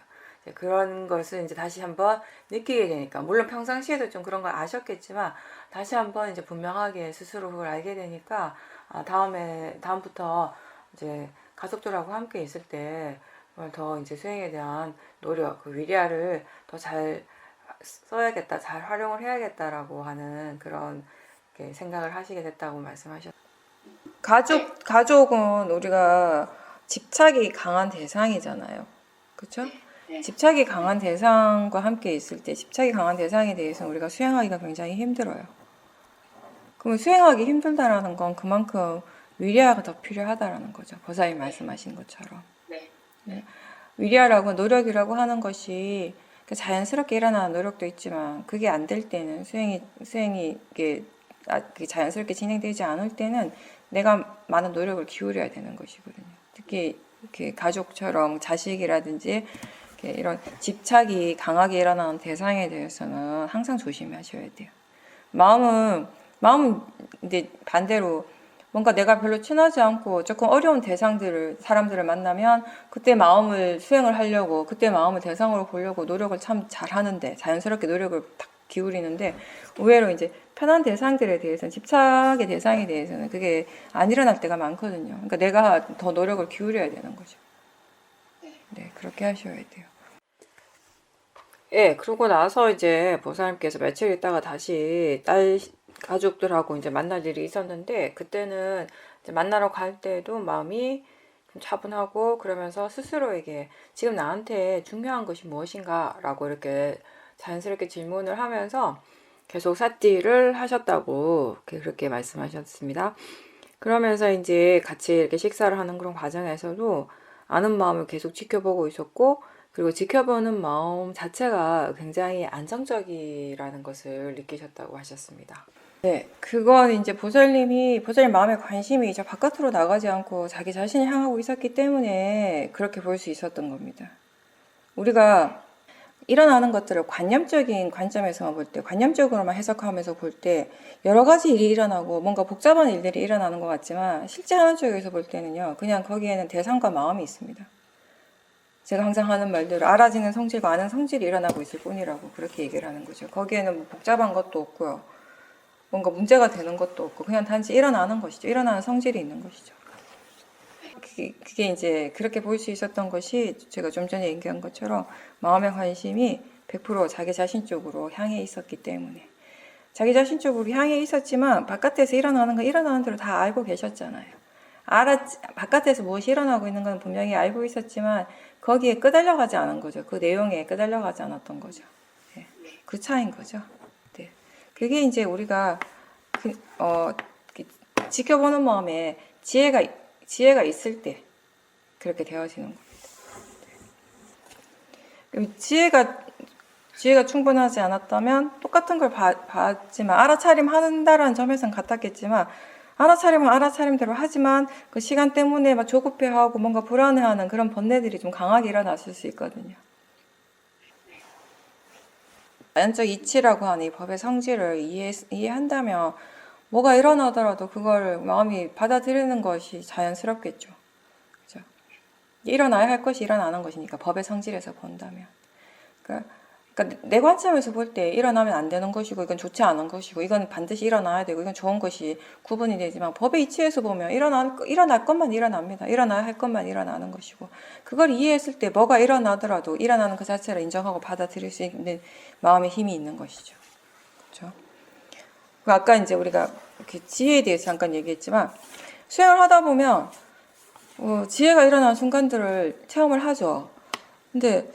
그런 것을 이제 다시 한번 느끼게 되니까, 물론 평상시에도 좀 그런 걸 아셨겠지만, 다시 한번 이제 분명하게 스스로 그걸 알게 되니까, 다음부터 이제 가족들하고 함께 있을 때, 더 이제 수행에 대한 노력, 그 위리아를 더 잘 써야겠다, 잘 활용을 해야겠다라고 하는 그런 생각을 하시게 됐다고 말씀하셨어요. 가족은 우리가 집착이 강한 대상이잖아요. 그렇죠? 집착이 강한 대상과 함께 있을 때 집착이 강한 대상에 대해서 우리가 수행하기가 굉장히 힘들어요. 그러면 수행하기 힘들다라는 건 그만큼 위리아가 더 필요하다라는 거죠. 보살님 말씀하신 것처럼. 네. 위리아라고 노력이라고 하는 것이 자연스럽게 일어나는 노력도 있지만 그게 안 될 때는 수행이 이게 자연스럽게 진행되지 않을 때는 내가 많은 노력을 기울여야 되는 것이거든요. 특히 이렇게 가족처럼 자식이라든지 이런 집착이 강하게 일어나는 대상에 대해서는 항상 조심하셔야 돼요. 마음은 이제 반대로 뭔가 내가 별로 친하지 않고 조금 어려운 사람들을 만나면 그때 마음을 수행을 하려고, 그때 마음을 대상으로 보려고 노력을 참 잘하는데, 자연스럽게 노력을 딱 기울이는데, 의외로 이제 편한 대상들에 대해서는, 집착의 대상에 대해서는 그게 안 일어날 때가 많거든요. 그러니까 내가 더 노력을 기울여야 되는 거죠. 네, 그렇게 하셔야 돼요. 예, 그러고 나서 이제 보살님께서 며칠 있다가 다시 딸 가족들하고 이제 만날 일이 있었는데, 그때는 이제 만나러 갈 때도 마음이 좀 차분하고, 그러면서 스스로에게 지금 나한테 중요한 것이 무엇인가라고 이렇게 자연스럽게 질문을 하면서 계속 삿디를 하셨다고 그렇게 말씀하셨습니다. 그러면서 이제 같이 이렇게 식사를 하는 그런 과정에서도 아는 마음을 계속 지켜보고 있었고, 그리고 지켜보는 마음 자체가 굉장히 안정적이라는 것을 느끼셨다고 하셨습니다. 네, 그건 이제 보살님 마음의 관심이 이제 바깥으로 나가지 않고 자기 자신을 향하고 있었기 때문에 그렇게 볼 수 있었던 겁니다. 우리가 일어나는 것들을 관념적인 관점에서만 볼 때, 관념적으로만 해석하면서 볼 때 여러 가지 일이 일어나고 뭔가 복잡한 일들이 일어나는 것 같지만 실제 하는 쪽에서 볼 때는요, 그냥 거기에는 대상과 마음이 있습니다. 제가 항상 하는 말대로 알아지는 성질과 아는 성질이 일어나고 있을 뿐이라고 그렇게 얘기를 하는 거죠. 거기에는 뭐 복잡한 것도 없고요. 뭔가 문제가 되는 것도 없고 그냥 단지 일어나는 것이죠. 일어나는 성질이 있는 것이죠. 그게 이제 그렇게 볼 수 있었던 것이 제가 좀 전에 얘기한 것처럼 마음의 관심이 100% 자기 자신 쪽으로 향해 있었기 때문에 자기 자신 쪽으로 향해 있었지만 바깥에서 일어나는 건 일어나는 대로 다 알고 계셨잖아요. 바깥에서 무엇이 일어나고 있는 건 분명히 알고 있었지만 거기에 끄달려가지 않은 거죠. 그 내용에 끄달려가지 않았던 거죠. 네. 그 차이인 거죠. 네. 그게 이제 우리가 지켜보는 마음에 지혜가 있을 때 그렇게 되어지는 겁니다. 지혜가 충분하지 않았다면 똑같은 걸 봤지만 알아차림 한다라는 점에서는 같았겠지만 알아차림은 알아차림대로 하지만 그 시간 때문에 막 조급해하고 뭔가 불안해하는 그런 번뇌들이 좀 강하게 일어났을 수 있거든요. 자연적 이치라고 하는 이 법의 성질을 이해한다면 뭐가 일어나더라도 그걸 마음이 받아들이는 것이 자연스럽겠죠. 그죠? 일어나야 할 것이 일어나는 것이니까 법의 성질에서 본다면. 그러니까 그러니까 내 관점에서 볼 때 일어나면 안 되는 것이고 이건 좋지 않은 것이고 이건 반드시 일어나야 되고 이건 좋은 것이 구분이 되지만 법의 이치에서 보면 일어날 것만 일어납니다. 일어나야 할 것만 일어나는 것이고 그걸 이해했을 때 뭐가 일어나더라도 일어나는 그 자체를 인정하고 받아들일 수 있는 마음의 힘이 있는 것이죠. 그렇죠? 아까 이제 우리가 이렇게 지혜에 대해서 잠깐 얘기했지만 수행을 하다 보면 지혜가 일어나는 순간들을 체험을 하죠. 근데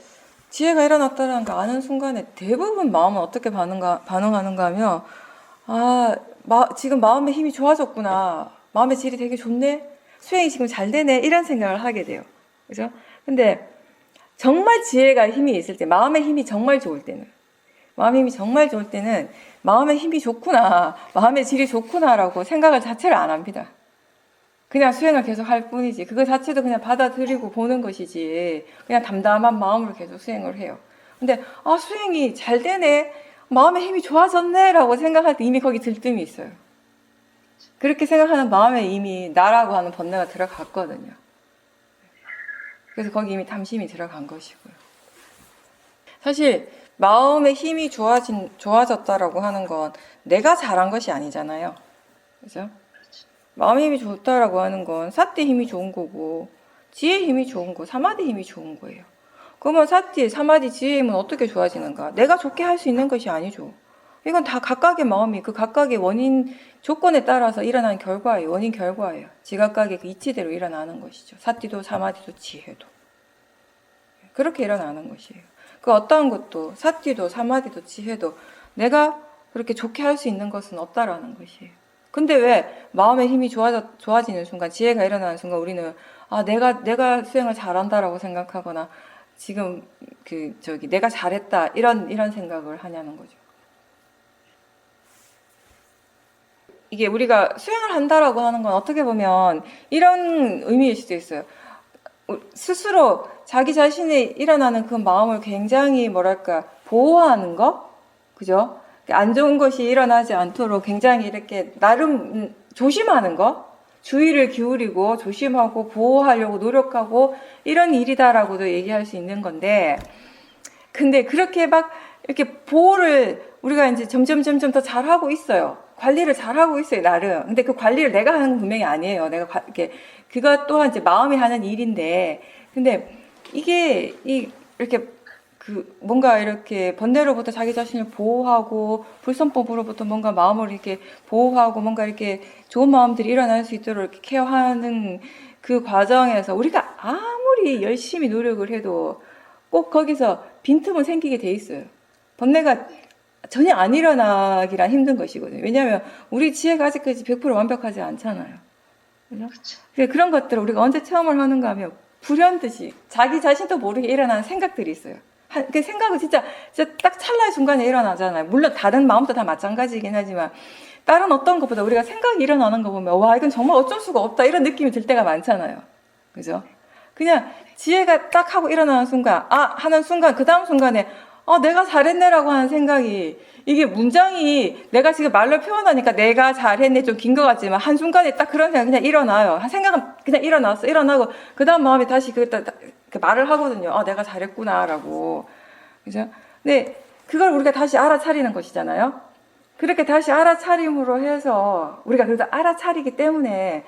지혜가 일어났다는 거 아는 순간에 대부분 마음은 어떻게 반응하는가 하면 지금 마음의 힘이 좋아졌구나. 마음의 질이 되게 좋네. 수행이 지금 잘 되네. 이런 생각을 하게 돼요. 그죠? 근데 정말 지혜가 힘이 있을 때, 마음의 힘이 정말 좋을 때는 마음의 힘이 좋구나. 마음의 질이 좋구나라고 생각을 자체를 안 합니다. 그냥 수행을 계속 할 뿐이지 그거 자체도 그냥 받아들이고 보는 것이지 그냥 담담한 마음으로 계속 수행을 해요. 근데 수행이 잘 되네 마음의 힘이 좋아졌네 라고 생각할 때 이미 거기 들뜸이 있어요. 그렇게 생각하는 마음에 이미 나라고 하는 번뇌가 들어갔거든요. 그래서 거기 이미 탐심이 들어간 것이고요. 사실 마음의 힘이 좋아졌다라고 하는 건 내가 잘한 것이 아니잖아요. 그죠? 마음의 힘이 좋다라고 하는 건 사띠 힘이 좋은 거고 지혜 힘이 좋은 거, 사마디 힘이 좋은 거예요. 그러면 사띠, 사마디, 지혜 힘은 어떻게 좋아지는가? 내가 좋게 할 수 있는 것이 아니죠. 이건 다 각각의 마음이 그 각각의 원인, 조건에 따라서 일어나는 결과예요. 원인 결과예요. 지각각의 그 이치대로 일어나는 것이죠. 사띠도 사마디도 지혜도. 그렇게 일어나는 것이에요. 그 어떠한 것도 사띠도 사마디도 지혜도 내가 그렇게 좋게 할 수 있는 것은 없다라는 것이에요. 근데 왜 마음의 힘이 좋아지는 순간, 지혜가 일어나는 순간 우리는 내가 수행을 잘한다라고 생각하거나 지금 내가 잘했다 이런 생각을 하냐는 거죠. 이게 우리가 수행을 한다라고 하는 건 어떻게 보면 이런 의미일 수도 있어요. 스스로 자기 자신이 일어나는 그 마음을 굉장히 보호하는 거, 그죠? 안 좋은 것이 일어나지 않도록 굉장히 이렇게 나름 조심하는 거, 주의를 기울이고 조심하고 보호하려고 노력하고 이런 일이다라고도 얘기할 수 있는 건데, 근데 그렇게 막 이렇게 보호를 우리가 이제 점점 더 잘하고 있어요. 관리를 잘하고 있어요, 나름. 근데 그 관리를 내가 하는 건 분명히 아니에요. 그것 또한 이제 마음이 하는 일인데, 근데 이게 이렇게 뭔가 이렇게 번뇌로부터 자기 자신을 보호하고 불선법으로부터 뭔가 마음을 이렇게 보호하고 뭔가 이렇게 좋은 마음들이 일어날 수 있도록 이렇게 케어하는 그 과정에서 우리가 아무리 열심히 노력을 해도 꼭 거기서 빈틈은 생기게 돼 있어요. 번뇌가 전혀 안 일어나기란 힘든 것이거든요. 왜냐하면 우리 지혜가 아직까지 100% 완벽하지 않잖아요. 그죠? 그런 것들을 우리가 언제 체험을 하는가 하면 불현듯이 자기 자신도 모르게 일어나는 생각들이 있어요. 그 생각은 진짜 딱 찰나의 순간에 일어나잖아요. 물론 다른 마음도 다 마찬가지이긴 하지만 다른 어떤 것보다 우리가 생각이 일어나는 거 보면 와 이건 정말 어쩔 수가 없다 이런 느낌이 들 때가 많잖아요. 그죠? 그냥 지혜가 딱 하고 일어나는 순간 하는 순간 그 다음 순간에 내가 잘했네라고 하는 생각이 이게 문장이 내가 지금 말로 표현하니까 내가 잘했네 좀 긴 것 같지만 한순간에 딱 그런 생각이 그냥 일어나요. 한 생각은 그냥 일어나고 그 다음 마음이 다시 말을 하거든요. 내가 잘했구나라고. 그죠? 근데 그걸 우리가 다시 알아차리는 것이잖아요. 그렇게 다시 알아차림으로 해서 우리가 그래도 알아차리기 때문에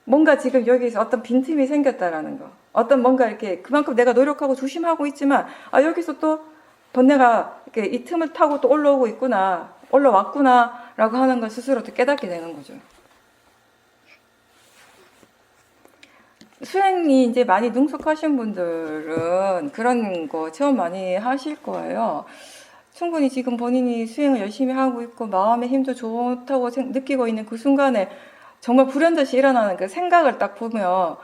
뭔가 지금 여기서 어떤 빈틈이 생겼다라는 거. 뭔가 이렇게 그만큼 내가 노력하고 조심하고 있지만 여기서 또 번뇌가 이렇게 이 틈을 타고 또 올라왔구나라고 하는 걸 스스로 또 깨닫게 되는 거죠. 수행이 이제 많이 능숙하신 분들은 그런 거 체험 많이 하실 거예요. 충분히 지금 본인이 수행을 열심히 하고 있고 마음의 힘도 좋다고 느끼고 있는 그 순간에 정말 불현듯이 일어나는 그 생각을 딱 보면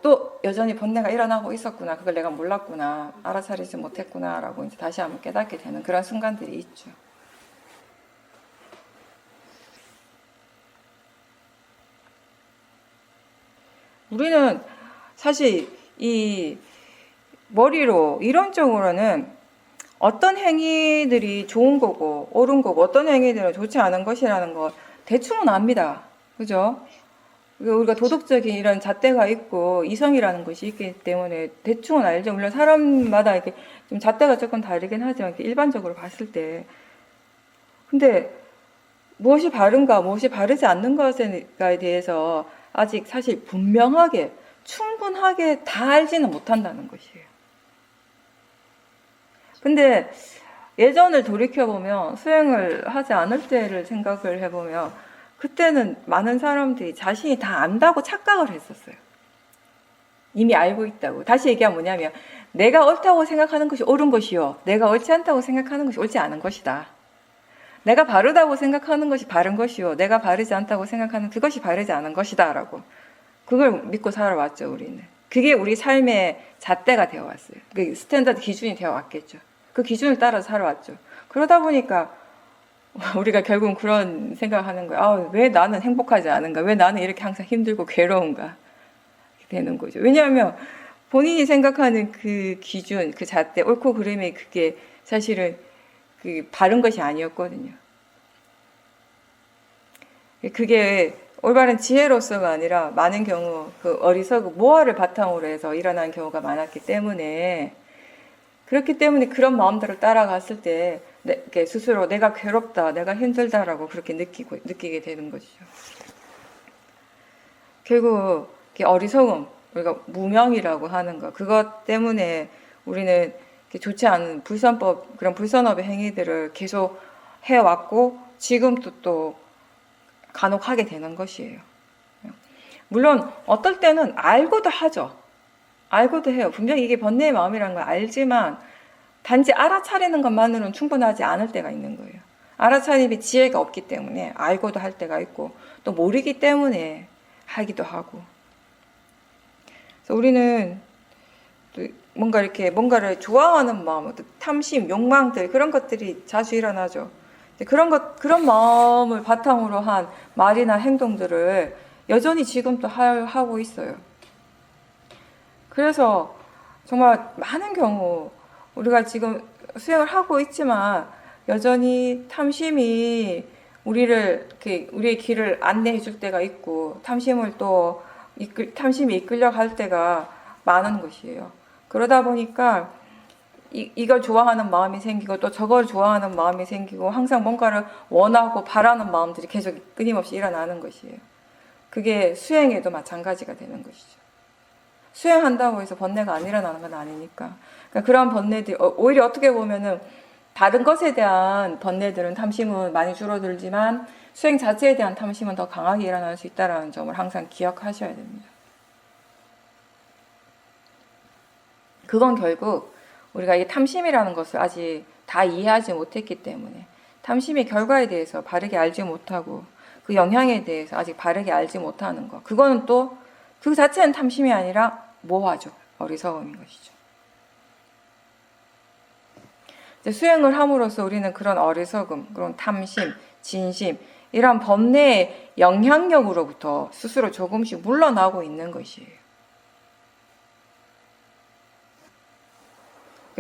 또 여전히 번뇌가 일어나고 있었구나. 그걸 내가 몰랐구나. 알아차리지 못했구나. 라고 이제 다시 한번 깨닫게 되는 그런 순간들이 있죠. 우리는 사실 이 머리로 이론적으로는 어떤 행위들이 좋은 거고 옳은 거고 어떤 행위들은 좋지 않은 것이라는 거 대충은 압니다. 그죠? 우리가 도덕적인 이런 잣대가 있고 이성이라는 것이 있기 때문에 대충은 알죠. 물론 사람마다 이렇게 좀 잣대가 조금 다르긴 하지만 이렇게 일반적으로 봤을 때. 근데 무엇이 바른가, 무엇이 바르지 않는 것에 대해서 아직 사실 분명하게, 충분하게 다 알지는 못한다는 것이에요. 근데 예전을 돌이켜보면, 수행을 하지 않을 때를 생각을 해보면, 그때는 많은 사람들이 자신이 다 안다고 착각을 했었어요. 이미 알고 있다고. 다시 얘기하면 뭐냐면, 내가 옳다고 생각하는 것이 옳은 것이요, 내가 옳지 않다고 생각하는 것이 옳지 않은 것이다. 내가 바르다고 생각하는 것이 바른 것이요, 내가 바르지 않다고 생각하는 그것이 바르지 않은 것이다 라고, 그걸 믿고 살아왔죠. 우리는 그게 우리 삶의 잣대가 되어왔어요. 그 스탠다드 기준이 되어왔겠죠. 그 기준을 따라 살아왔죠. 그러다 보니까 우리가 결국은 그런 생각을 하는 거예요. 아, 왜 나는 행복하지 않은가, 왜 나는 이렇게 항상 힘들고 괴로운가 되는 거죠. 왜냐하면 본인이 생각하는 그 기준, 그 잣대, 옳고 그름이 그게 사실은 그 바른 것이 아니었거든요. 그게 올바른 지혜로서가 아니라 많은 경우 그 어리석은 모화를 바탕으로 해서 일어난 경우가 많았기 때문에, 그렇기 때문에 그런 마음대로 따라갔을 때 스스로 내가 괴롭다, 내가 힘들다라고 그렇게 느끼게 되는 것이죠. 결국 어리석음, 우리가 무명이라고 하는 것, 그것 때문에 우리는 좋지 않은 불선법, 그런 불선업의 행위들을 계속 해왔고 지금도 또 간혹 하게 되는 것이에요. 물론 어떨 때는 알고도 하죠. 알고도 해요. 분명히 이게 번뇌의 마음이라는 걸 알지만 단지 알아차리는 것만으로는 충분하지 않을 때가 있는 거예요. 알아차림이 지혜가 없기 때문에 알고도 할 때가 있고, 또 모르기 때문에 하기도 하고. 그래서 우리는 뭔가 이렇게 뭔가를 좋아하는 마음, 탐심, 욕망들, 그런 것들이 자주 일어나죠. 그런 마음을 바탕으로 한 말이나 행동들을 여전히 지금도 하고 있어요. 그래서 정말 많은 경우 우리가 지금 수행을 하고 있지만 여전히 탐심이 우리의 길을 안내해 줄 때가 있고, 탐심이 이끌려 갈 때가 많은 것이에요. 그러다 보니까 이걸 좋아하는 마음이 생기고 또 저걸 좋아하는 마음이 생기고, 항상 뭔가를 원하고 바라는 마음들이 계속 끊임없이 일어나는 것이에요. 그게 수행에도 마찬가지가 되는 것이죠. 수행한다고 해서 번뇌가 안 일어나는 건 아니니까. 그러니까 그런 번뇌들, 오히려 어떻게 보면은 다른 것에 대한 번뇌들은, 탐심은 많이 줄어들지만 수행 자체에 대한 탐심은 더 강하게 일어날 수 있다는 점을 항상 기억하셔야 됩니다. 그건 결국 우리가 이 탐심이라는 것을 아직 다 이해하지 못했기 때문에, 탐심의 결과에 대해서 바르게 알지 못하고 그 영향에 대해서 아직 바르게 알지 못하는 것, 그거는 또 그 자체는 탐심이 아니라 모화죠. 어리석음인 것이죠. 수행을 함으로써 우리는 그런 어리석음, 그런 탐심, 진심, 이런 번뇌의 영향력으로부터 스스로 조금씩 물러나고 있는 것이에요.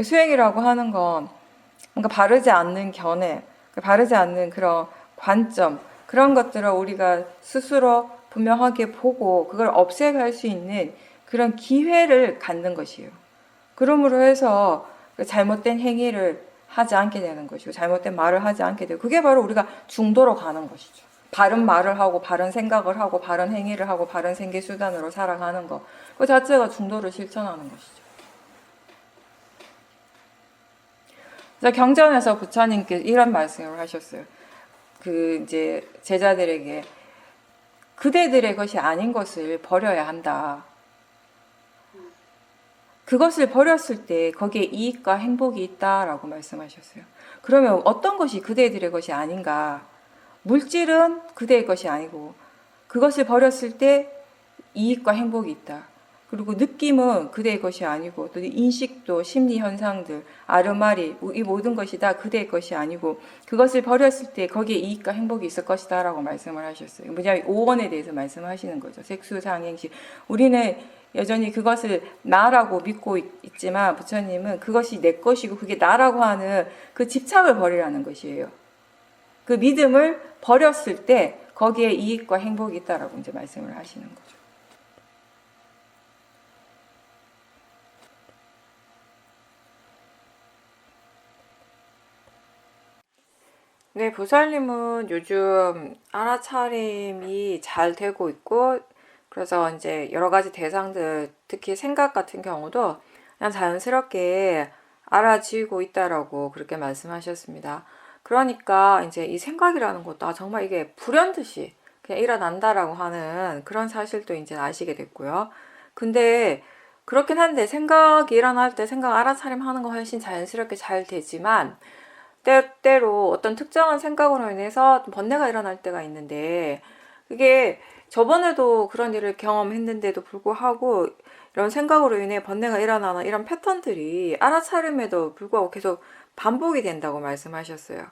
수행이라고 하는 건 뭔가 바르지 않는 견해, 바르지 않는 그런 관점, 그런 것들을 우리가 스스로 분명하게 보고 그걸 없애갈 수 있는 그런 기회를 갖는 것이에요. 그러므로 해서 잘못된 행위를 하지 않게 되는 것이고, 잘못된 말을 하지 않게 되고, 그게 바로 우리가 중도로 가는 것이죠. 바른 말을 하고 바른 생각을 하고 바른 행위를 하고 바른 생계수단으로 살아가는 것, 그 자체가 중도를 실천하는 것이죠. 경전에서 부처님께서 이런 말씀을 하셨어요. 이제 제자들에게 그대들의 것이 아닌 것을 버려야 한다. 그것을 버렸을 때 거기에 이익과 행복이 있다라고 말씀하셨어요. 그러면 어떤 것이 그대들의 것이 아닌가? 물질은 그대의 것이 아니고 그것을 버렸을 때 이익과 행복이 있다. 그리고 느낌은 그대의 것이 아니고, 또 인식도, 심리 현상들, 아르마리, 이 모든 것이 다 그대의 것이 아니고 그것을 버렸을 때 거기에 이익과 행복이 있을 것이다 라고 말씀을 하셨어요. 뭐냐면 오원에 대해서 말씀하시는 거죠. 색수상행식. 우리는 여전히 그것을 나라고 믿고 있지만 부처님은 그것이 내 것이고 그게 나라고 하는 그 집착을 버리라는 것이에요. 그 믿음을 버렸을 때 거기에 이익과 행복이 있다라고 이제 말씀을 하시는 거죠. 네, 보살님은 요즘 알아차림이 잘 되고 있고, 그래서 이제 여러 가지 대상들, 특히 생각 같은 경우도 그냥 자연스럽게 알아지고 있다라고 그렇게 말씀하셨습니다. 그러니까 이제 이 생각이라는 것도 정말 이게 불현듯이 그냥 일어난다라고 하는 그런 사실도 이제 아시게 됐고요. 근데 그렇긴 한데 생각이 일어날 때 생각 알아차림하는 거 훨씬 자연스럽게 잘 되지만 때로 어떤 특정한 생각으로 인해서 번뇌가 일어날 때가 있는데 그게 저번에도 그런 일을 경험했는데도 불구하고 이런 생각으로 인해 번뇌가 일어나는 이런 패턴들이 알아차림에도 불구하고 계속 반복이 된다고 말씀하셨어요.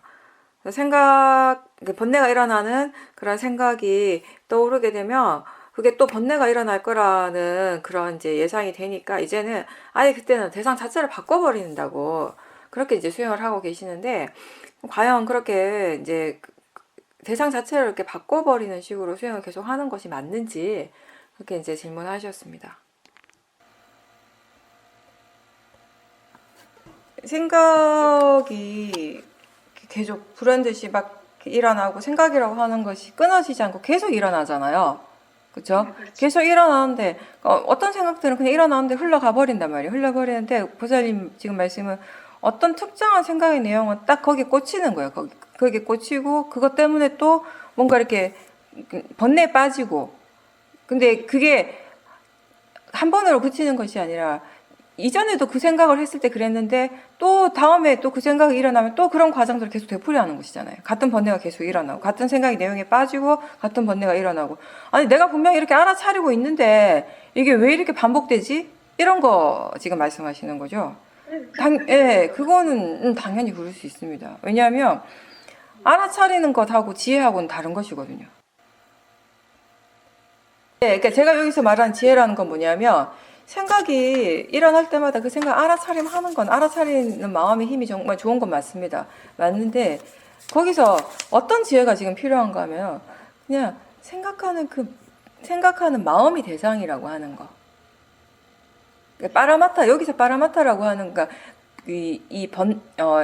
번뇌가 일어나는 그런 생각이 떠오르게 되면 그게 또 번뇌가 일어날 거라는 그런 이제 예상이 되니까 이제는 아예 그때는 대상 자체를 바꿔버린다고 그렇게 이제 수행을 하고 계시는데 과연 그렇게 이제 대상 자체를 이렇게 바꿔버리는 식으로 수행을 계속 하는 것이 맞는지 그렇게 이제 질문하셨습니다. 생각이 계속 불현듯이 막 일어나고 생각이라고 하는 것이 끊어지지 않고 계속 일어나잖아요. 그렇죠? 계속 일어나는데 어떤 생각들은 그냥 일어나는데 흘러가 버린단 말이에요. 흘러버리는데 보살님 지금 말씀은 어떤 특정한 생각의 내용은 딱 거기에 꽂히는 거예요. 거기에 꽂히고 그것 때문에 또 뭔가 이렇게 번뇌에 빠지고 근데 그게 한 번으로 그치는 것이 아니라 이전에도 그 생각을 했을 때 그랬는데 또 다음에 또 그 생각이 일어나면 또 그런 과정들을 계속 되풀이하는 것이잖아요. 같은 번뇌가 계속 일어나고 같은 생각이 내용에 빠지고 같은 번뇌가 일어나고 아니 내가 분명히 이렇게 알아차리고 있는데 이게 왜 이렇게 반복되지? 이런 거 지금 말씀하시는 거죠. 그거는 당연히 그럴 수 있습니다. 왜냐하면 알아차리는 것하고 지혜하고는 다른 것이거든요. 그러니까 제가 여기서 말하는 지혜라는 건 뭐냐면 생각이 일어날 때마다 그 생각 알아차림하는 건 알아차리는 마음의 힘이 정말 좋은 건 맞습니다. 맞는데 거기서 어떤 지혜가 지금 필요한가 하면 그냥 생각하는 마음이 대상이라고 하는 거. 여기서 빠라마타라고 하는 거,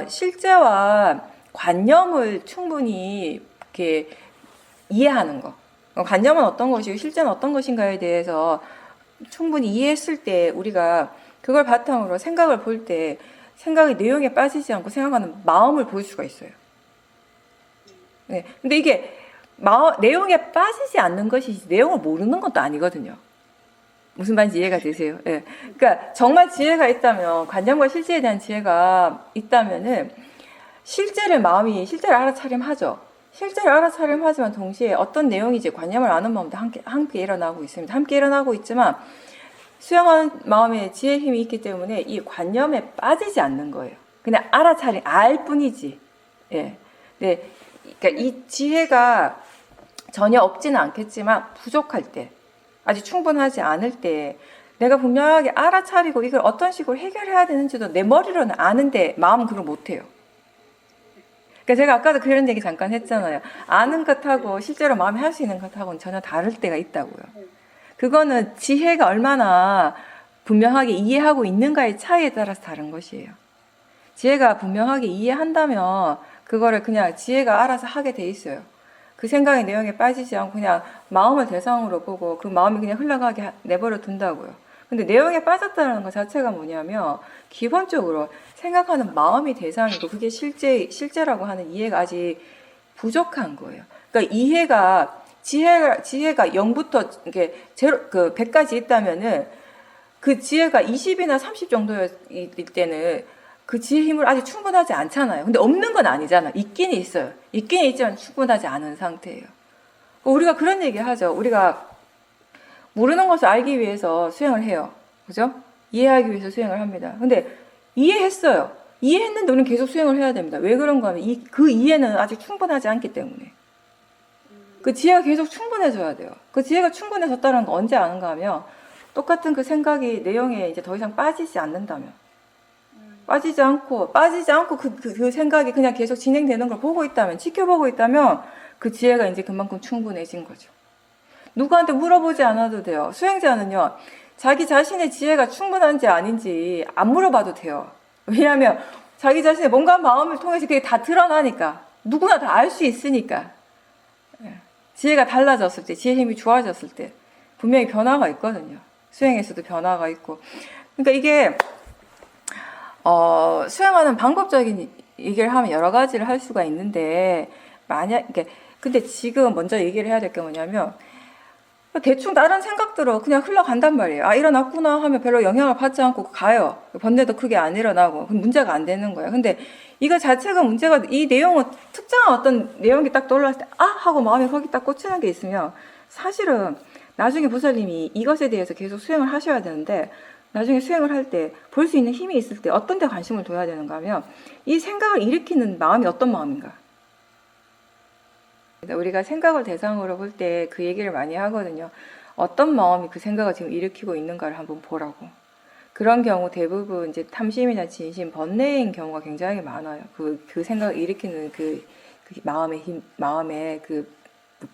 실제와 관념을 충분히 이렇게 이해하는 거. 관념은 어떤 것이고 실제는 어떤 것인가에 대해서 충분히 이해했을 때 우리가 그걸 바탕으로 생각을 볼 때 생각의 내용에 빠지지 않고 생각하는 마음을 볼 수가 있어요. 네. 근데 이게 내용에 빠지지 않는 것이 내용을 모르는 것도 아니거든요. 무슨 말인지 이해가 되세요? 예. 그러니까 정말 지혜가 있다면 관념과 실제에 대한 지혜가 있다면은 실제를 알아차림하죠. 실제를 알아차림하지만 동시에 어떤 내용이지 관념을 아는 마음도 함께 일어나고 있습니다. 함께 일어나고 있지만 수용하는 마음에 지혜의 힘이 있기 때문에 이 관념에 빠지지 않는 거예요. 그냥 알 뿐이지. 예. 네. 그러니까 이 지혜가 전혀 없지는 않겠지만 부족할 때, 아직 충분하지 않을 때 내가 분명하게 알아차리고 이걸 어떤 식으로 해결해야 되는지도 내 머리로는 아는데 마음은 그걸 못해요. 그러니까 제가 아까도 그런 얘기 잠깐 했잖아요. 아는 것하고 실제로 마음이 할 수 있는 것하고는 전혀 다를 때가 있다고요. 그거는 지혜가 얼마나 분명하게 이해하고 있는가의 차이에 따라서 다른 것이에요. 지혜가 분명하게 이해한다면 그거를 그냥 지혜가 알아서 하게 돼 있어요. 그 생각의 내용에 빠지지 않고 그냥 마음을 대상으로 보고 그 마음이 그냥 흘러가게 내버려 둔다고요. 근데 내용에 빠졌다는 것 자체가 뭐냐면 기본적으로 생각하는 마음이 대상이고 그게 실제라고 하는 이해가 아직 부족한 거예요. 그러니까 지혜가 0부터 이렇게 100까지 있다면은 그 지혜가 20이나 30 정도일 때는 그 지혜 힘을 아직 충분하지 않잖아요. 근데 없는 건 아니잖아. 있긴 있어요. 있긴 있지만 충분하지 않은 상태예요. 우리가 그런 얘기 하죠. 우리가 모르는 것을 알기 위해서 수행을 해요. 그죠? 이해하기 위해서 수행을 합니다. 근데 이해했어요. 이해했는데 우리는 계속 수행을 해야 됩니다. 왜 그런가 하면 그 이해는 아직 충분하지 않기 때문에. 그 지혜가 계속 충분해져야 돼요. 그 지혜가 충분해졌다는 거 언제 아는가 하면 똑같은 그 생각이 내용에 이제 더 이상 빠지지 않는다면. 빠지지 않고 그 생각이 그냥 계속 진행되는 걸 보고 있다면, 지켜보고 있다면 그 지혜가 이제 그만큼 충분해진 거죠. 누구한테 물어보지 않아도 돼요. 수행자는요, 자기 자신의 지혜가 충분한지 아닌지 안 물어봐도 돼요. 왜냐하면 자기 자신의 뭔가 마음을 통해서 그게 다 드러나니까, 누구나 다 알 수 있으니까. 지혜가 달라졌을 때, 지혜 힘이 좋아졌을 때 분명히 변화가 있거든요. 수행에서도 변화가 있고. 그러니까 이게 수행하는 방법적인 얘기를 하면 여러 가지를 할 수가 있는데, 근데 지금 먼저 얘기를 해야 될 게 뭐냐면, 대충 다른 생각들은 그냥 흘러간단 말이에요. 아, 일어났구나 하면 별로 영향을 받지 않고 가요. 번뇌도 크게 안 일어나고. 그럼 문제가 안 되는 거예요. 근데 이거 자체가 문제가, 이 내용은 특정한 어떤 내용이 딱 떠올랐을 때, 아! 하고 마음이 거기 딱 꽂히는 게 있으면, 사실은 나중에 보살님이 이것에 대해서 계속 수행을 하셔야 되는데, 나중에 수행을 할 때 볼 수 있는 힘이 있을 때 어떤 데 관심을 둬야 되는가 하면, 이 생각을 일으키는 마음이 어떤 마음인가. 우리가 생각을 대상으로 볼 때 그 얘기를 많이 하거든요. 어떤 마음이 그 생각을 지금 일으키고 있는가를 한번 보라고. 그런 경우 대부분 이제 탐심이나 진심, 번뇌인 경우가 굉장히 많아요. 그 생각을 일으키는 그 마음의 힘, 마음의 그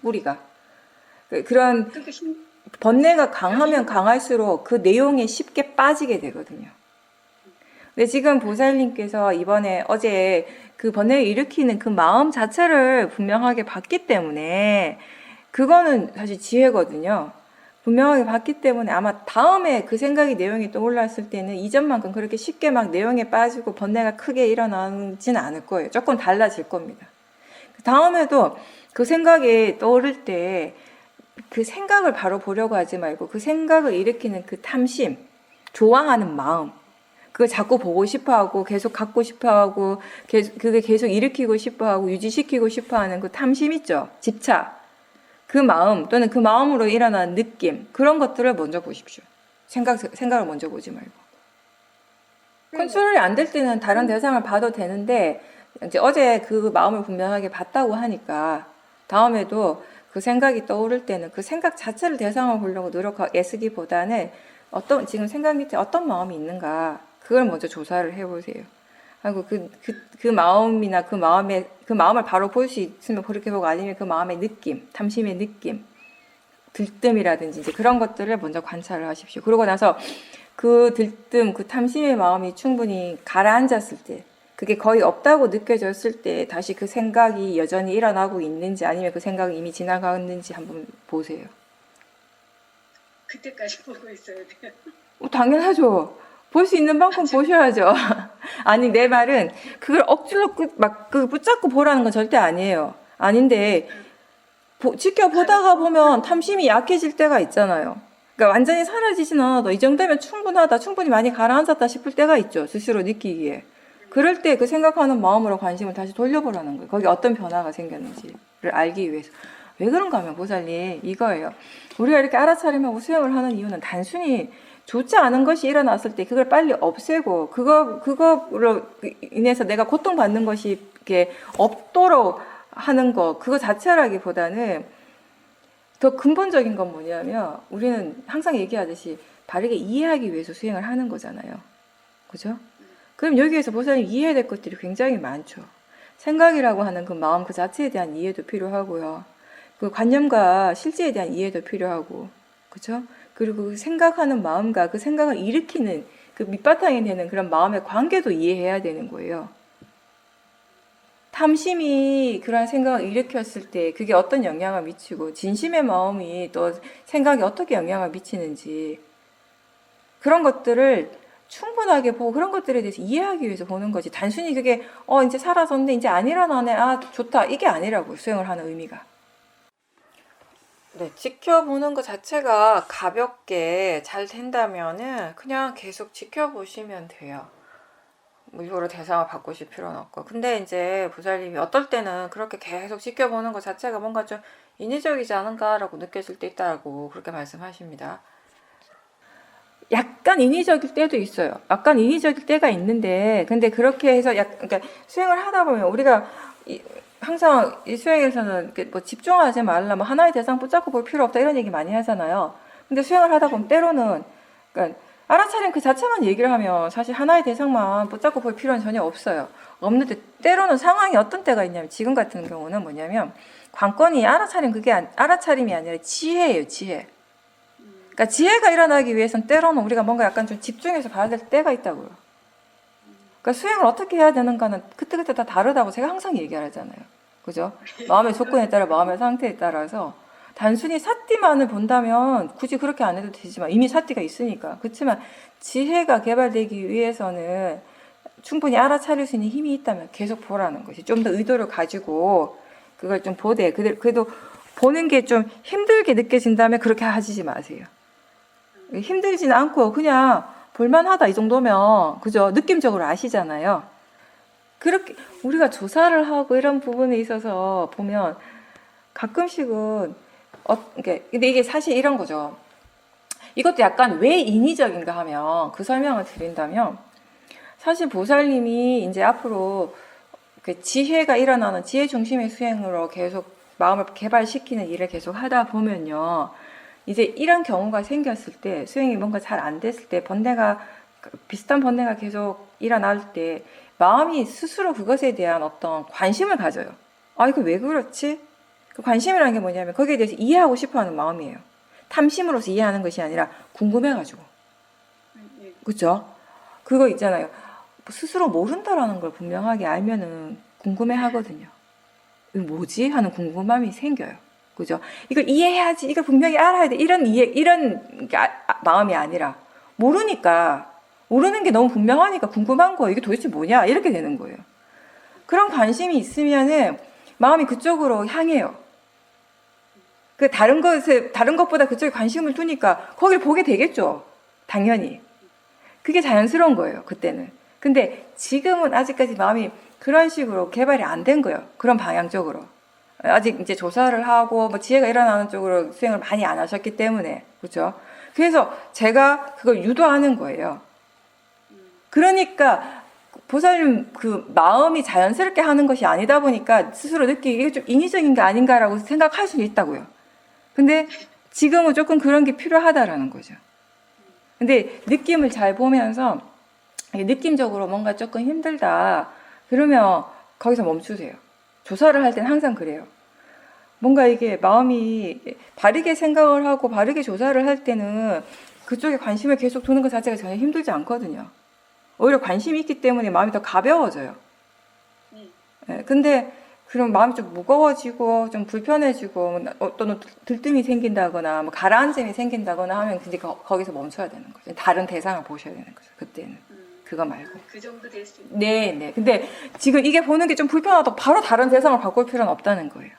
뿌리가. 그런 번뇌가 강하면 강할수록 그 내용에 쉽게 빠지게 되거든요. 근데 지금 보살님께서 이번에 어제 그 번뇌를 일으키는 그 마음 자체를 분명하게 봤기 때문에, 그거는 사실 지혜거든요. 분명하게 봤기 때문에 아마 다음에 그 생각이 내용이 떠올랐을 때는 이전만큼 그렇게 쉽게 막 내용에 빠지고 번뇌가 크게 일어나지는 않을 거예요. 조금 달라질 겁니다. 다음에도 그 생각이 떠오를 때 그 생각을 바로 보려고 하지 말고, 그 생각을 일으키는 그 탐심, 좋아하는 마음, 그걸 자꾸 보고 싶어하고 계속 갖고 싶어하고 그게 계속 일으키고 싶어하고 유지시키고 싶어하는 그 탐심 있죠. 집착. 그 마음 또는 그 마음으로 일어나는 느낌, 그런 것들을 먼저 보십시오. 생각을 먼저 보지 말고. 컨트롤이 안 될 때는 다른 대상을 봐도 되는데, 이제 어제 그 마음을 분명하게 봤다고 하니까 다음에도 그 생각이 떠오를 때는 그 생각 자체를 대상을 보려고 애쓰기보다는 지금 생각 밑에 어떤 마음이 있는가, 그걸 먼저 조사를 해보세요. 하고 그 마음이나 그 마음을 바로 볼 수 있으면 그렇게 보고, 아니면 그 마음의 느낌, 탐심의 느낌, 들뜸이라든지 이제 그런 것들을 먼저 관찰을 하십시오. 그러고 나서 그 들뜸, 그 탐심의 마음이 충분히 가라앉았을 때, 그게 거의 없다고 느껴졌을 때 다시 그 생각이 여전히 일어나고 있는지, 아니면 그 생각이 이미 지나갔는지 한번 보세요. 그때까지 보고 있어야 돼요. 당연하죠. 볼 수 있는 만큼 보셔야죠. 아니, 내 말은 그걸 억지로 붙잡고 보라는 건 절대 아니에요. 아닌데, 지켜보다가 보면 탐심이 약해질 때가 있잖아요. 그러니까 완전히 사라지진 않아도 이 정도면 충분하다, 충분히 많이 가라앉았다 싶을 때가 있죠. 스스로 느끼기에. 그럴 때 그 생각하는 마음으로 관심을 다시 돌려보라는 거예요. 거기 어떤 변화가 생겼는지를 알기 위해서. 왜 그런가 하면 보살님, 이거예요. 우리가 이렇게 알아차림하고 수행을 하는 이유는 단순히 좋지 않은 것이 일어났을 때 그걸 빨리 없애고, 그거로 인해서 내가 고통받는 것이 이렇게 없도록 하는 거, 그거 자체라기보다는 더 근본적인 건 뭐냐면, 우리는 항상 얘기하듯이 바르게 이해하기 위해서 수행을 하는 거잖아요. 그죠? 그럼 여기에서 보살님 이해해야 될 것들이 굉장히 많죠. 생각이라고 하는 그 마음 그 자체에 대한 이해도 필요하고요. 그 관념과 실제에 대한 이해도 필요하고, 그죠? 그리고 그 생각하는 마음과 그 생각을 일으키는 그 밑바탕이 되는 그런 마음의 관계도 이해해야 되는 거예요. 탐심이 그런 생각을 일으켰을 때 그게 어떤 영향을 미치고, 진심의 마음이 또 생각에 어떻게 영향을 미치는지, 그런 것들을 충분하게 보고 그런 것들에 대해서 이해하기 위해서 보는 거지. 단순히 그게 이제 사라졌는데 이제 안 일어나네, 아 좋다, 이게 아니라고. 수행을 하는 의미가. 네, 지켜보는 것 자체가 가볍게 잘 된다면은 그냥 계속 지켜보시면 돼요. 뭐 일부러 대상을 바꾸실 필요는 없고. 근데 이제 보살님이 어떨 때는 그렇게 계속 지켜보는 것 자체가 뭔가 좀 인위적이지 않은가라고 느껴질 때 있다고 그렇게 말씀하십니다. 약간 인위적일 때도 있어요. 약간 인위적일 때가 있는데, 근데 그렇게 해서 그러니까 수행을 하다 보면 우리가 항상 이 수행에서는 뭐 집중하지 말라, 뭐 하나의 대상 붙잡고 볼 필요 없다, 이런 얘기 많이 하잖아요. 근데 수행을 하다 보면 때로는, 그러니까 알아차림 그 자체만 얘기를 하면 사실 하나의 대상만 붙잡고 볼 필요는 전혀 없어요. 없는데 때로는 상황이 어떤 때가 있냐면 지금 같은 경우는 뭐냐면 관건이 알아차림이 아니라 지혜예요, 지혜. 그러니까 지혜가 일어나기 위해서는 때로는 우리가 뭔가 약간 좀 집중해서 봐야 될 때가 있다고요. 그러니까 수행을 어떻게 해야 되는가는 그때그때 다 다르다고 제가 항상 얘기하잖아요. 그죠? 마음의 조건에 따라 마음의 상태에 따라서 단순히 사띠만을 본다면 굳이 그렇게 안 해도 되지만 이미 사띠가 있으니까. 그렇지만 지혜가 개발되기 위해서는 충분히 알아차릴 수 있는 힘이 있다면 계속 보라는 것이 좀 더 의도를 가지고 그걸 좀 보되 그래도 보는 게 좀 힘들게 느껴진다면 그렇게 하시지 마세요. 힘들지는 않고 그냥 볼만하다 이 정도면 그죠? 느낌적으로 아시잖아요. 그렇게 우리가 조사를 하고 이런 부분에 있어서 보면 가끔씩은 근데 이게 사실 이런 거죠. 이것도 약간 왜 인위적인가 하면 그 설명을 드린다면 사실 보살님이 이제 앞으로 그 지혜가 일어나는 지혜 중심의 수행으로 계속 마음을 개발시키는 일을 계속 하다 보면요. 이제 이런 경우가 생겼을 때 수행이 뭔가 잘 안 됐을 때 비슷한 번뇌가 계속 일어날 때 마음이 스스로 그것에 대한 어떤 관심을 가져요. 아, 이거 왜 그렇지? 그 관심이라는 게 뭐냐면 거기에 대해서 이해하고 싶어 하는 마음이에요. 탐심으로서 이해하는 것이 아니라 궁금해가지고. 그죠? 그거 있잖아요. 스스로 모른다라는 걸 분명하게 알면은 궁금해 하거든요. 이거 뭐지? 하는 궁금함이 생겨요. 그죠? 이걸 이해해야지. 이걸 분명히 알아야 돼. 이런 마음이 아니라 모르는 게 너무 분명하니까 궁금한 거예요. 이게 도대체 뭐냐? 이렇게 되는 거예요. 그런 관심이 있으면은 마음이 그쪽으로 향해요. 다른 것보다 그쪽에 관심을 두니까 거길 보게 되겠죠. 당연히. 그게 자연스러운 거예요. 그때는. 근데 지금은 아직까지 마음이 그런 식으로 개발이 안 된 거예요. 그런 방향적으로. 아직 이제 조사를 하고 뭐 지혜가 일어나는 쪽으로 수행을 많이 안 하셨기 때문에. 그렇죠? 그래서 제가 그걸 유도하는 거예요. 그러니까 보살님 그 마음이 자연스럽게 하는 것이 아니다 보니까 스스로 느끼기 이게 좀 인위적인 게 아닌가라고 생각할 수는 있다고요. 근데 지금은 조금 그런 게 필요하다라는 거죠. 근데 느낌을 잘 보면서 느낌적으로 뭔가 조금 힘들다 그러면 거기서 멈추세요. 조사를 할 때는 항상 그래요. 뭔가 이게 마음이 바르게 생각을 하고 바르게 조사를 할 때는 그쪽에 관심을 계속 두는 것 자체가 전혀 힘들지 않거든요. 오히려 관심이 있기 때문에 마음이 더 가벼워져요. 근데 그럼 마음이 좀 무거워지고 좀 불편해지고 또는 들뜸이 생긴다거나 뭐 가라앉음이 생긴다거나 하면 이제 거기서 멈춰야 되는 거죠. 다른 대상을 보셔야 되는 거죠. 그때는. 그거 말고. 그 정도 될 수 있는. 네. 근데 지금 이게 보는 게 좀 불편하다고 바로 다른 대상을 바꿀 필요는 없다는 거예요.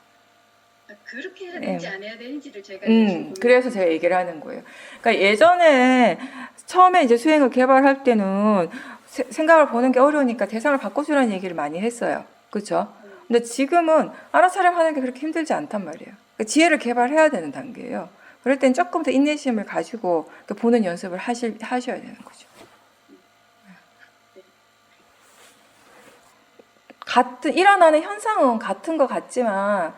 그렇게 해야 되는지 안 해야 되는지를 제가 그래서 제가 얘기를 하는 거예요. 그러니까 예전에 처음에 이제 수행을 개발할 때는 생각을 보는 게 어려우니까 대상을 바꿔주라는 얘기를 많이 했어요. 그렇죠? 근데 지금은 알아차림 하는 게 그렇게 힘들지 않단 말이에요. 그러니까 지혜를 개발해야 되는 단계예요. 그럴 땐 조금 더 인내심을 가지고 보는 연습을 하셔야 되는 거죠. 일어나는 현상은 같은 것 같지만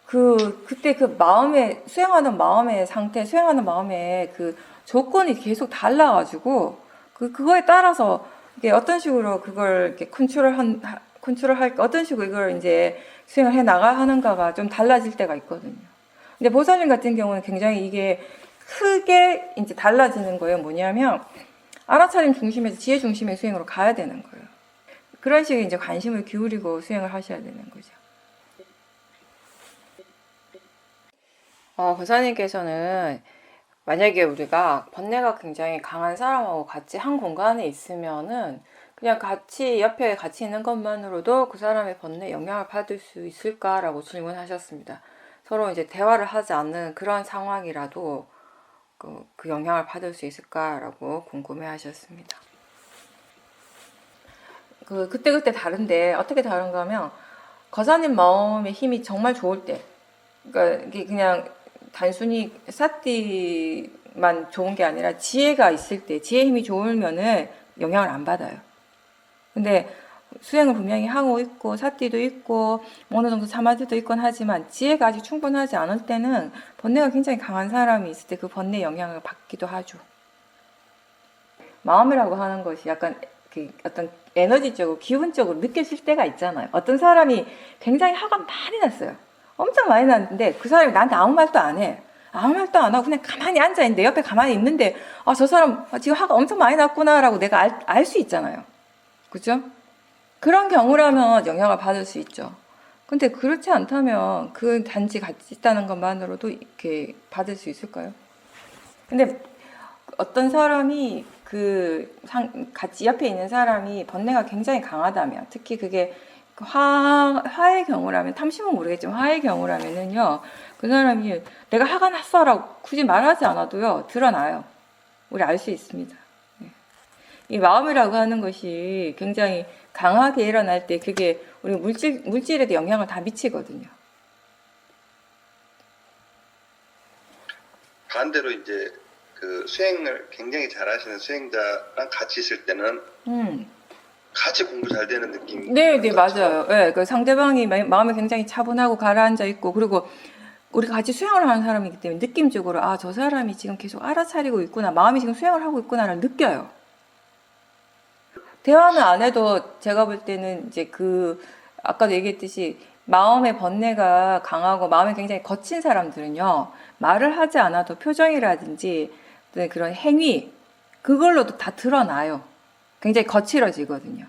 그때 그 마음의 수행하는 마음의 상태, 수행하는 마음의 그 조건이 계속 달라가지고 그거에 따라서 이게 어떤 식으로 그걸 이렇게 컨트롤할 어떤 식으로 이걸 이제 수행을 해 나가야 하는가가 좀 달라질 때가 있거든요. 근데 보살님 같은 경우는 굉장히 이게 크게 이제 달라지는 거예요. 뭐냐면 알아차림 중심에서 지혜 중심의 수행으로 가야 되는 거예요. 그런 식의 이제 관심을 기울이고 수행을 하셔야 되는 거죠. 권사님께서는 만약에 우리가 번뇌가 굉장히 강한 사람하고 같이 한 공간에 있으면은 그냥 옆에 같이 있는 것만으로도 그 사람의 번뇌에 영향을 받을 수 있을까라고 질문하셨습니다. 서로 이제 대화를 하지 않는 그런 상황이라도 그 영향을 받을 수 있을까라고 궁금해 하셨습니다. 그때 다른데 어떻게 다른가 하면 거사님 마음의 힘이 정말 좋을 때 그러니까 이게 그냥 단순히 사띠만 좋은 게 아니라 지혜가 있을 때 지혜 힘이 좋으면은 영향을 안 받아요. 근데 수행을 분명히 하고 있고 사띠도 있고 어느 정도 사마디도 있곤 하지만 지혜가 아직 충분하지 않을 때는 번뇌가 굉장히 강한 사람이 있을 때 그 번뇌 영향을 받기도 하죠. 마음이라고 하는 것이 약간 그 어떤 에너지적으로 기운적으로 느껴질 때가 있잖아요. 어떤 사람이 굉장히 화가 많이 났어요. 엄청 많이 났는데 그 사람이 나한테 아무 말도 안 해. 아무 말도 안 하고 그냥 가만히 앉아있는데 옆에 가만히 있는데 아, 저 사람 지금 화가 엄청 많이 났구나라고 내가 알 수 있잖아요. 그죠? 그런 경우라면 영향을 받을 수 있죠. 근데 그렇지 않다면 그 단지 같이 있다는 것만으로도 이렇게 받을 수 있을까요? 근데 어떤 사람이 같이 옆에 있는 사람이 번뇌가 굉장히 강하다면, 특히 그게 화의 경우라면, 탐심은 모르겠지만 화의 경우라면은요, 그 사람이 내가 화가 났어라고 굳이 말하지 않아도요, 드러나요. 우리 알 수 있습니다. 이 마음이라고 하는 것이 굉장히 강하게 일어날 때 그게 우리 물질에도 영향을 다 미치거든요. 반대로 이제 그 수행을 굉장히 잘하시는 수행자랑 같이 있을 때는 같이 공부 잘 되는 느낌. 네, 맞아요. 네, 그 상대방이 마음이 굉장히 차분하고 가라앉아 있고, 그리고 우리가 같이 수행을 하는 사람이기 때문에 느낌적으로 아, 저 사람이 지금 계속 알아차리고 있구나, 마음이 지금 수행을 하고 있구나를 느껴요. 대화는 안 해도 제가 볼 때는 이제 아까도 얘기했듯이 마음의 번뇌가 강하고 마음이 굉장히 거친 사람들은요, 말을 하지 않아도 표정이라든지 그런 행위, 그걸로도 다 드러나요. 굉장히 거칠어지거든요.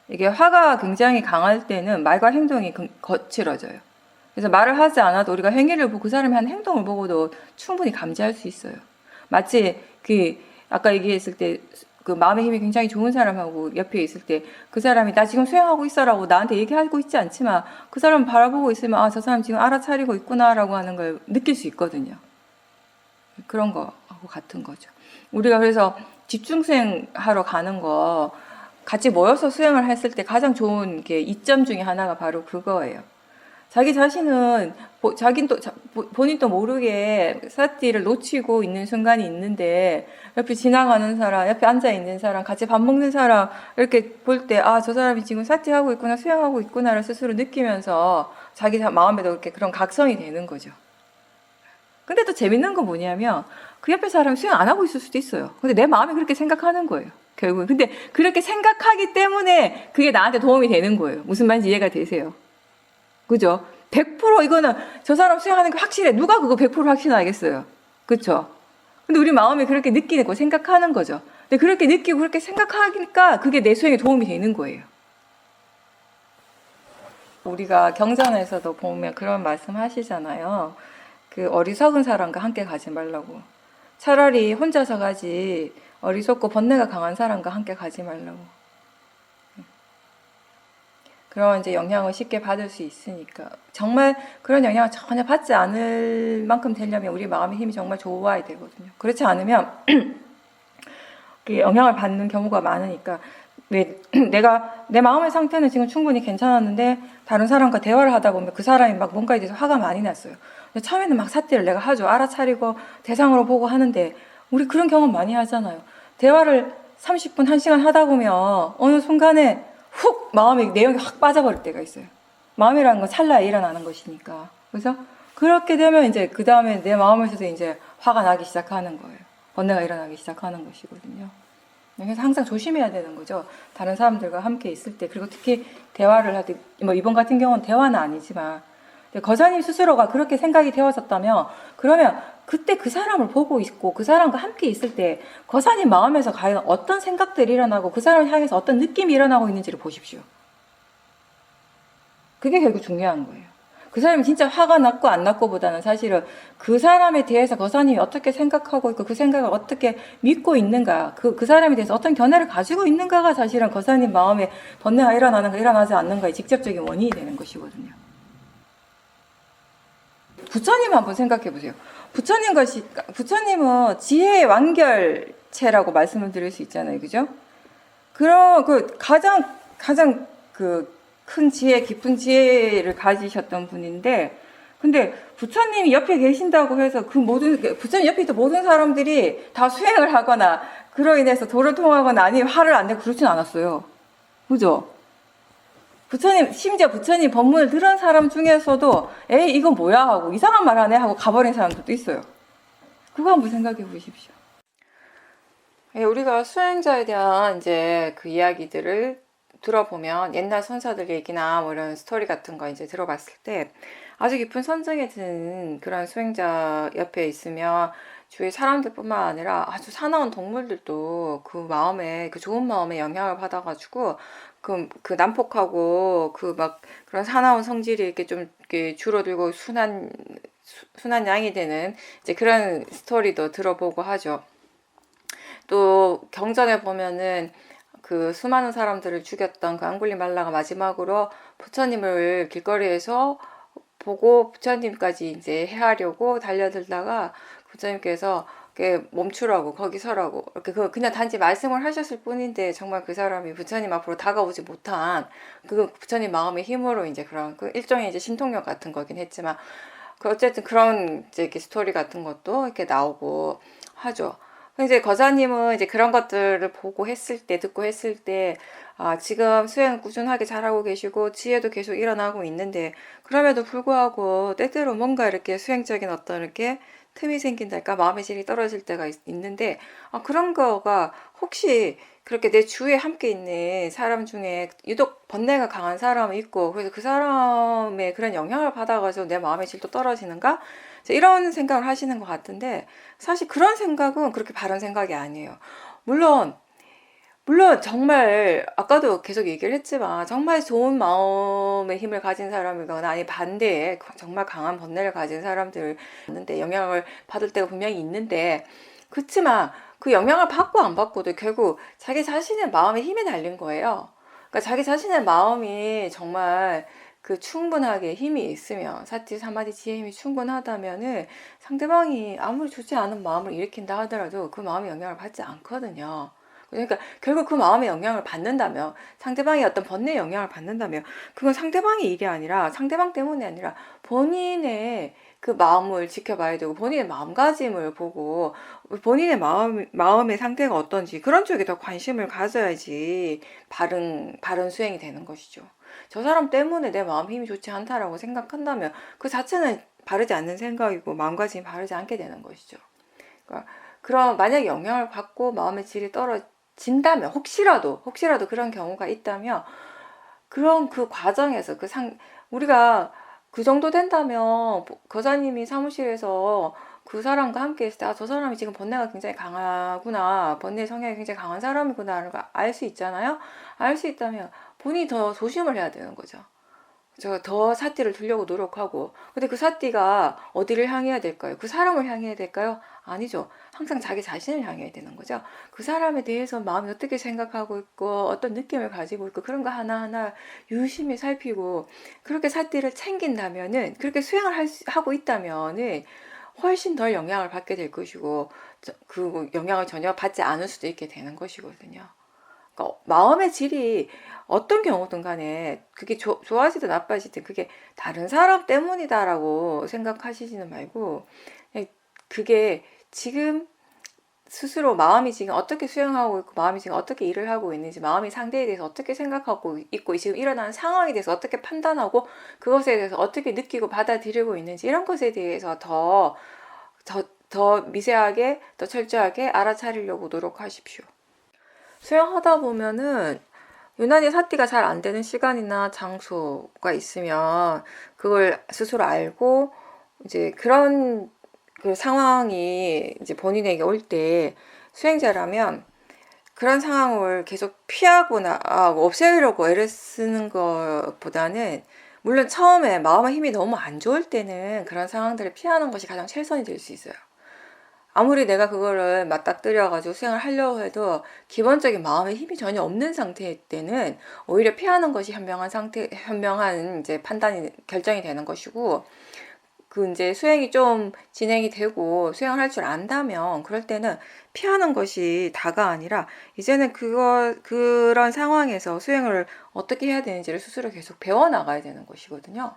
이게 화가 굉장히 강할 때는 말과 행동이 거칠어져요. 그래서 말을 하지 않아도 우리가 행위를 보고 그 사람이 하는 행동을 보고도 충분히 감지할 수 있어요. 마치 아까 얘기했을 때 그 마음의 힘이 굉장히 좋은 사람하고 옆에 있을 때 그 사람이 나 지금 수행하고 있어라고 나한테 얘기하고 있지 않지만 그 사람 바라보고 있으면 아, 저 사람 지금 알아차리고 있구나라고 하는 걸 느낄 수 있거든요. 그런 거하고 같은 거죠. 우리가 그래서 집중 수행하러 가는 거 같이 모여서 수행을 했을 때 가장 좋은 게 이점 중에 하나가 바로 그거예요. 자기 자신은 본인도 모르게 사티를 놓치고 있는 순간이 있는데 옆에 지나가는 사람, 옆에 앉아 있는 사람, 같이 밥 먹는 사람 이렇게 볼 때 아, 저 사람이 지금 사티하고 있구나, 수행하고 있구나를 스스로 느끼면서 자기 마음에도 그렇게 그런 각성이 되는 거죠. 근데 또 재밌는 건 뭐냐면 그 옆에 사람이 수행 안 하고 있을 수도 있어요. 근데 내 마음이 그렇게 생각하는 거예요. 결국은. 근데 그렇게 생각하기 때문에 그게 나한테 도움이 되는 거예요. 무슨 말인지 이해가 되세요? 그죠? 100% 이거는 저 사람 수행하는 게 확실해. 누가 그거 100% 확신하겠어요? 그쵸? 근데 우리 마음이 그렇게 느끼고 생각하는 거죠. 근데 그렇게 느끼고 그렇게 생각하니까 그게 내 수행에 도움이 되는 거예요. 우리가 경전에서도 보면 그런 말씀 하시잖아요. 그 어리석은 사람과 함께 가지 말라고. 차라리 혼자서 가지 어리석고 번뇌가 강한 사람과 함께 가지 말라고. 그런 이제 영향을 쉽게 받을 수 있으니까 정말 그런 영향을 전혀 받지 않을 만큼 되려면 우리 마음의 힘이 정말 좋아야 되거든요. 그렇지 않으면 그 영향을 받는 경우가 많으니까 왜 내가 내 마음의 상태는 지금 충분히 괜찮았는데 다른 사람과 대화를 하다 보면 그 사람이 막 뭔가에 대해서 화가 많이 났어요. 처음에는 막 사티를 내가 하죠. 알아차리고 대상으로 보고 하는데 우리 그런 경험 많이 하잖아요. 대화를 30분, 1시간 하다 보면 어느 순간에 훅 마음의 내용이 확 빠져버릴 때가 있어요. 마음이라는 건 찰나에 일어나는 것이니까. 그래서 그렇게 되면 이제 그 다음에 내 마음에서도 이제 화가 나기 시작하는 거예요. 번뇌가 일어나기 시작하는 것이거든요. 그래서 항상 조심해야 되는 거죠. 다른 사람들과 함께 있을 때. 그리고 특히 대화를 할 때, 뭐 이번 같은 경우는 대화는 아니지만 거사님 스스로가 그렇게 생각이 되어졌다면 그러면 그때 그 사람을 보고 있고 그 사람과 함께 있을 때 거사님 마음에서 과연 어떤 생각들이 일어나고 그 사람을 향해서 어떤 느낌이 일어나고 있는지를 보십시오. 그게 결국 중요한 거예요. 그 사람이 진짜 화가 났고 안 났고보다는 사실은 그 사람에 대해서 거사님이 어떻게 생각하고 있고 그 생각을 어떻게 믿고 있는가, 그 사람에 대해서 어떤 견해를 가지고 있는가가 사실은 거사님 마음에 번뇌가 일어나는가 일어나지 않는가의 직접적인 원인이 되는 것이거든요. 부처님 한번 생각해 보세요. 부처님은 지혜의 완결체라고 말씀을 드릴 수 있잖아요. 그죠? 그런 가장 큰 지혜, 깊은 지혜를 가지셨던 분인데, 근데 부처님이 옆에 계신다고 해서 부처님 옆에 있던 모든 사람들이 다 수행을 하거나, 그로 인해서 도를 통하거나 아니면 화를 안 내고 그렇진 않았어요. 그죠? 심지어 부처님 법문을 들은 사람 중에서도, 에이, 이건 뭐야? 하고, 이상한 말 하네? 하고 가버린 사람들도 있어요. 그거 한번 생각해 보십시오. 우리가 수행자에 대한 이제 그 이야기들을 들어보면 옛날 선사들 얘기나 뭐 이런 스토리 같은 거 이제 들어봤을 때 아주 깊은 선정에 든 그런 수행자 옆에 있으면 주위 사람들뿐만 아니라 아주 사나운 동물들도 그 마음에, 그 좋은 마음에 영향을 받아가지고 그 난폭하고 그 막 그런 사나운 성질이 이렇게 좀 이렇게 줄어들고 순한 양이 되는 이제 그런 스토리도 들어보고 하죠. 또 경전에 보면은 그 수많은 사람들을 죽였던 그 앙굴리말라가 마지막으로 부처님을 길거리에서 보고 부처님까지 이제 해하려고 달려들다가 부처님께서 멈추라고 거기 서라고 이렇게 그냥 단지 말씀을 하셨을 뿐인데 정말 그 사람이 부처님 앞으로 다가오지 못한 그 부처님 마음의 힘으로 이제 그런 그 일종의 이제 신통력 같은 거긴 했지만 그 어쨌든 그런 이제 이렇게 스토리 같은 것도 이렇게 나오고 하죠. 이제 거자님은 이제 그런 것들을 보고 했을 때, 듣고 했을 때, 아, 지금 수행 꾸준하게 잘하고 계시고, 지혜도 계속 일어나고 있는데, 그럼에도 불구하고, 때때로 뭔가 이렇게 수행적인 어떤 이렇게 틈이 생긴달까, 마음의 질이 떨어질 때가 있는데, 아, 그런 거가 혹시 그렇게 내 주위에 함께 있는 사람 중에 유독 번뇌가 강한 사람이 있고, 그래서 그 사람의 그런 영향을 받아가지고 내 마음의 질도 떨어지는가? 이런 생각을 하시는 것 같은데 사실 그런 생각은 그렇게 바른 생각이 아니에요. 물론 정말 아까도 계속 얘기를 했지만 정말 좋은 마음의 힘을 가진 사람이거나 아니 반대에 정말 강한 번뇌를 가진 사람들 있는데 영향을 받을 때가 분명히 있는데 그렇지만 그 영향을 받고 안 받고도 결국 자기 자신의 마음의 힘에 달린 거예요. 그러니까 자기 자신의 마음이 정말 그 충분하게 힘이 있으면 사티 사마디 지혜 힘이 충분하다면은 상대방이 아무리 좋지 않은 마음을 일으킨다 하더라도 그 마음의 영향을 받지 않거든요. 그러니까 결국 그 마음의 영향을 받는다면 상대방이 어떤 번뇌의 영향을 받는다면 그건 상대방의 일이 아니라 상대방 때문이 아니라 본인의 그 마음을 지켜봐야 되고 본인의 마음가짐을 보고 본인의 마음의 상태가 어떤지 그런 쪽에 더 관심을 가져야지 바른 수행이 되는 것이죠. 저 사람 때문에 내 마음 힘이 좋지 않다라고 생각한다면 그 자체는 바르지 않는 생각이고 마음가짐이 바르지 않게 되는 것이죠. 그러니까 그런 만약에 영향을 받고 마음의 질이 떨어진다면 혹시라도 그런 경우가 있다면 그런 그 과정에서 우리가 그 정도 된다면 거사님이 사무실에서 그 사람과 함께 있을 때 아, 저 사람이 지금 번뇌가 굉장히 강하구나 번뇌 성향이 굉장히 강한 사람이구나 알 수 있잖아요. 알 수 있다면 본인이 더 조심을 해야 되는 거죠. 더 사띠를 두려고 노력하고 근데 그 사띠가 어디를 향해야 될까요? 그 사람을 향해야 될까요? 아니죠. 항상 자기 자신을 향해야 되는 거죠. 그 사람에 대해서 마음이 어떻게 생각하고 있고 어떤 느낌을 가지고 있고 그런 거 하나하나 유심히 살피고 그렇게 사띠를 챙긴다면은 그렇게 수행을 하고 있다면은 훨씬 덜 영향을 받게 될 것이고 그 영향을 전혀 받지 않을 수도 있게 되는 것이거든요. 그러니까 마음의 질이 어떤 경우든 간에 그게 좋아지든 나빠지든 그게 다른 사람 때문이다라고 생각하시지는 말고 그게 지금 스스로 마음이 지금 어떻게 수행하고 있고 마음이 지금 어떻게 일을 하고 있는지 마음이 상대에 대해서 어떻게 생각하고 있고 지금 일어나는 상황에 대해서 어떻게 판단하고 그것에 대해서 어떻게 느끼고 받아들이고 있는지 이런 것에 대해서 더 미세하게 더 철저하게 알아차리려고 노력하십시오. 수행하다 보면은 유난히 사띠가 잘 안 되는 시간이나 장소가 있으면 그걸 스스로 알고 이제 그런 그 상황이 이제 본인에게 올 때 수행자라면 그런 상황을 계속 피하거나 없애려고 애를 쓰는 것보다는 물론 처음에 마음의 힘이 너무 안 좋을 때는 그런 상황들을 피하는 것이 가장 최선이 될 수 있어요. 아무리 내가 그거를 맞닥뜨려가지고 수행을 하려고 해도 기본적인 마음의 힘이 전혀 없는 상태일 때는 오히려 피하는 것이 현명한 이제 결정이 되는 것이고, 그 이제 수행이 좀 진행이 되고 수행을 할 줄 안다면 그럴 때는 피하는 것이 다가 아니라 이제는 그런 상황에서 수행을 어떻게 해야 되는지를 스스로 계속 배워나가야 되는 것이거든요.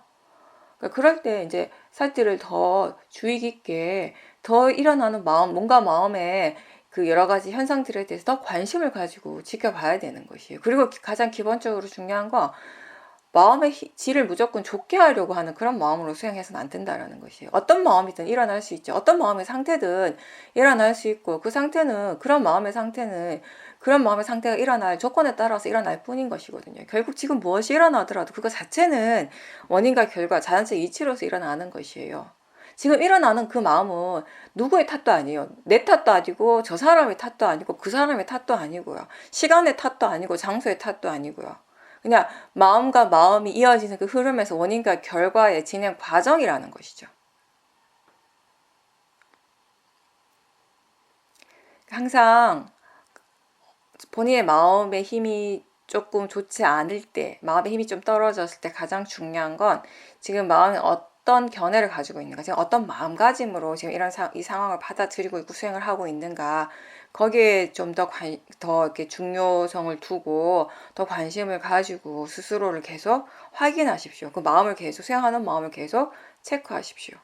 그럴 때 이제 사띠를 더 주의 깊게 더 일어나는 뭔가 마음에 그 여러 가지 현상들에 대해서 더 관심을 가지고 지켜봐야 되는 것이에요. 그리고 가장 기본적으로 중요한 건 마음의 질을 무조건 좋게 하려고 하는 그런 마음으로 수행해서는 안 된다라는 것이에요. 어떤 마음이든 일어날 수 있죠. 어떤 마음의 상태든 일어날 수 있고 그 상태는 그런 마음의 상태가 일어날 조건에 따라서 일어날 뿐인 것이거든요. 결국 지금 무엇이 일어나더라도 그거 자체는 원인과 결과 자연적 이치로서 일어나는 것이에요. 지금 일어나는 그 마음은 누구의 탓도 아니에요. 내 탓도 아니고 저 사람의 탓도 아니고 그 사람의 탓도 아니고요. 시간의 탓도 아니고 장소의 탓도 아니고요. 그냥 마음과 마음이 이어지는 그 흐름에서 원인과 결과의 진행 과정이라는 것이죠. 항상 본인의 마음의 힘이 조금 좋지 않을 때, 마음의 힘이 좀 떨어졌을 때 가장 중요한 건 지금 마음이 어떤 견해를 가지고 있는가, 지금 어떤 마음가짐으로 지금 이 상황을 받아들이고 있고 수행을 하고 있는가, 거기에 좀 더 이렇게 중요성을 두고 더 관심을 가지고 스스로를 계속 확인하십시오. 그 마음을 계속 수행하는 마음을 계속 체크하십시오.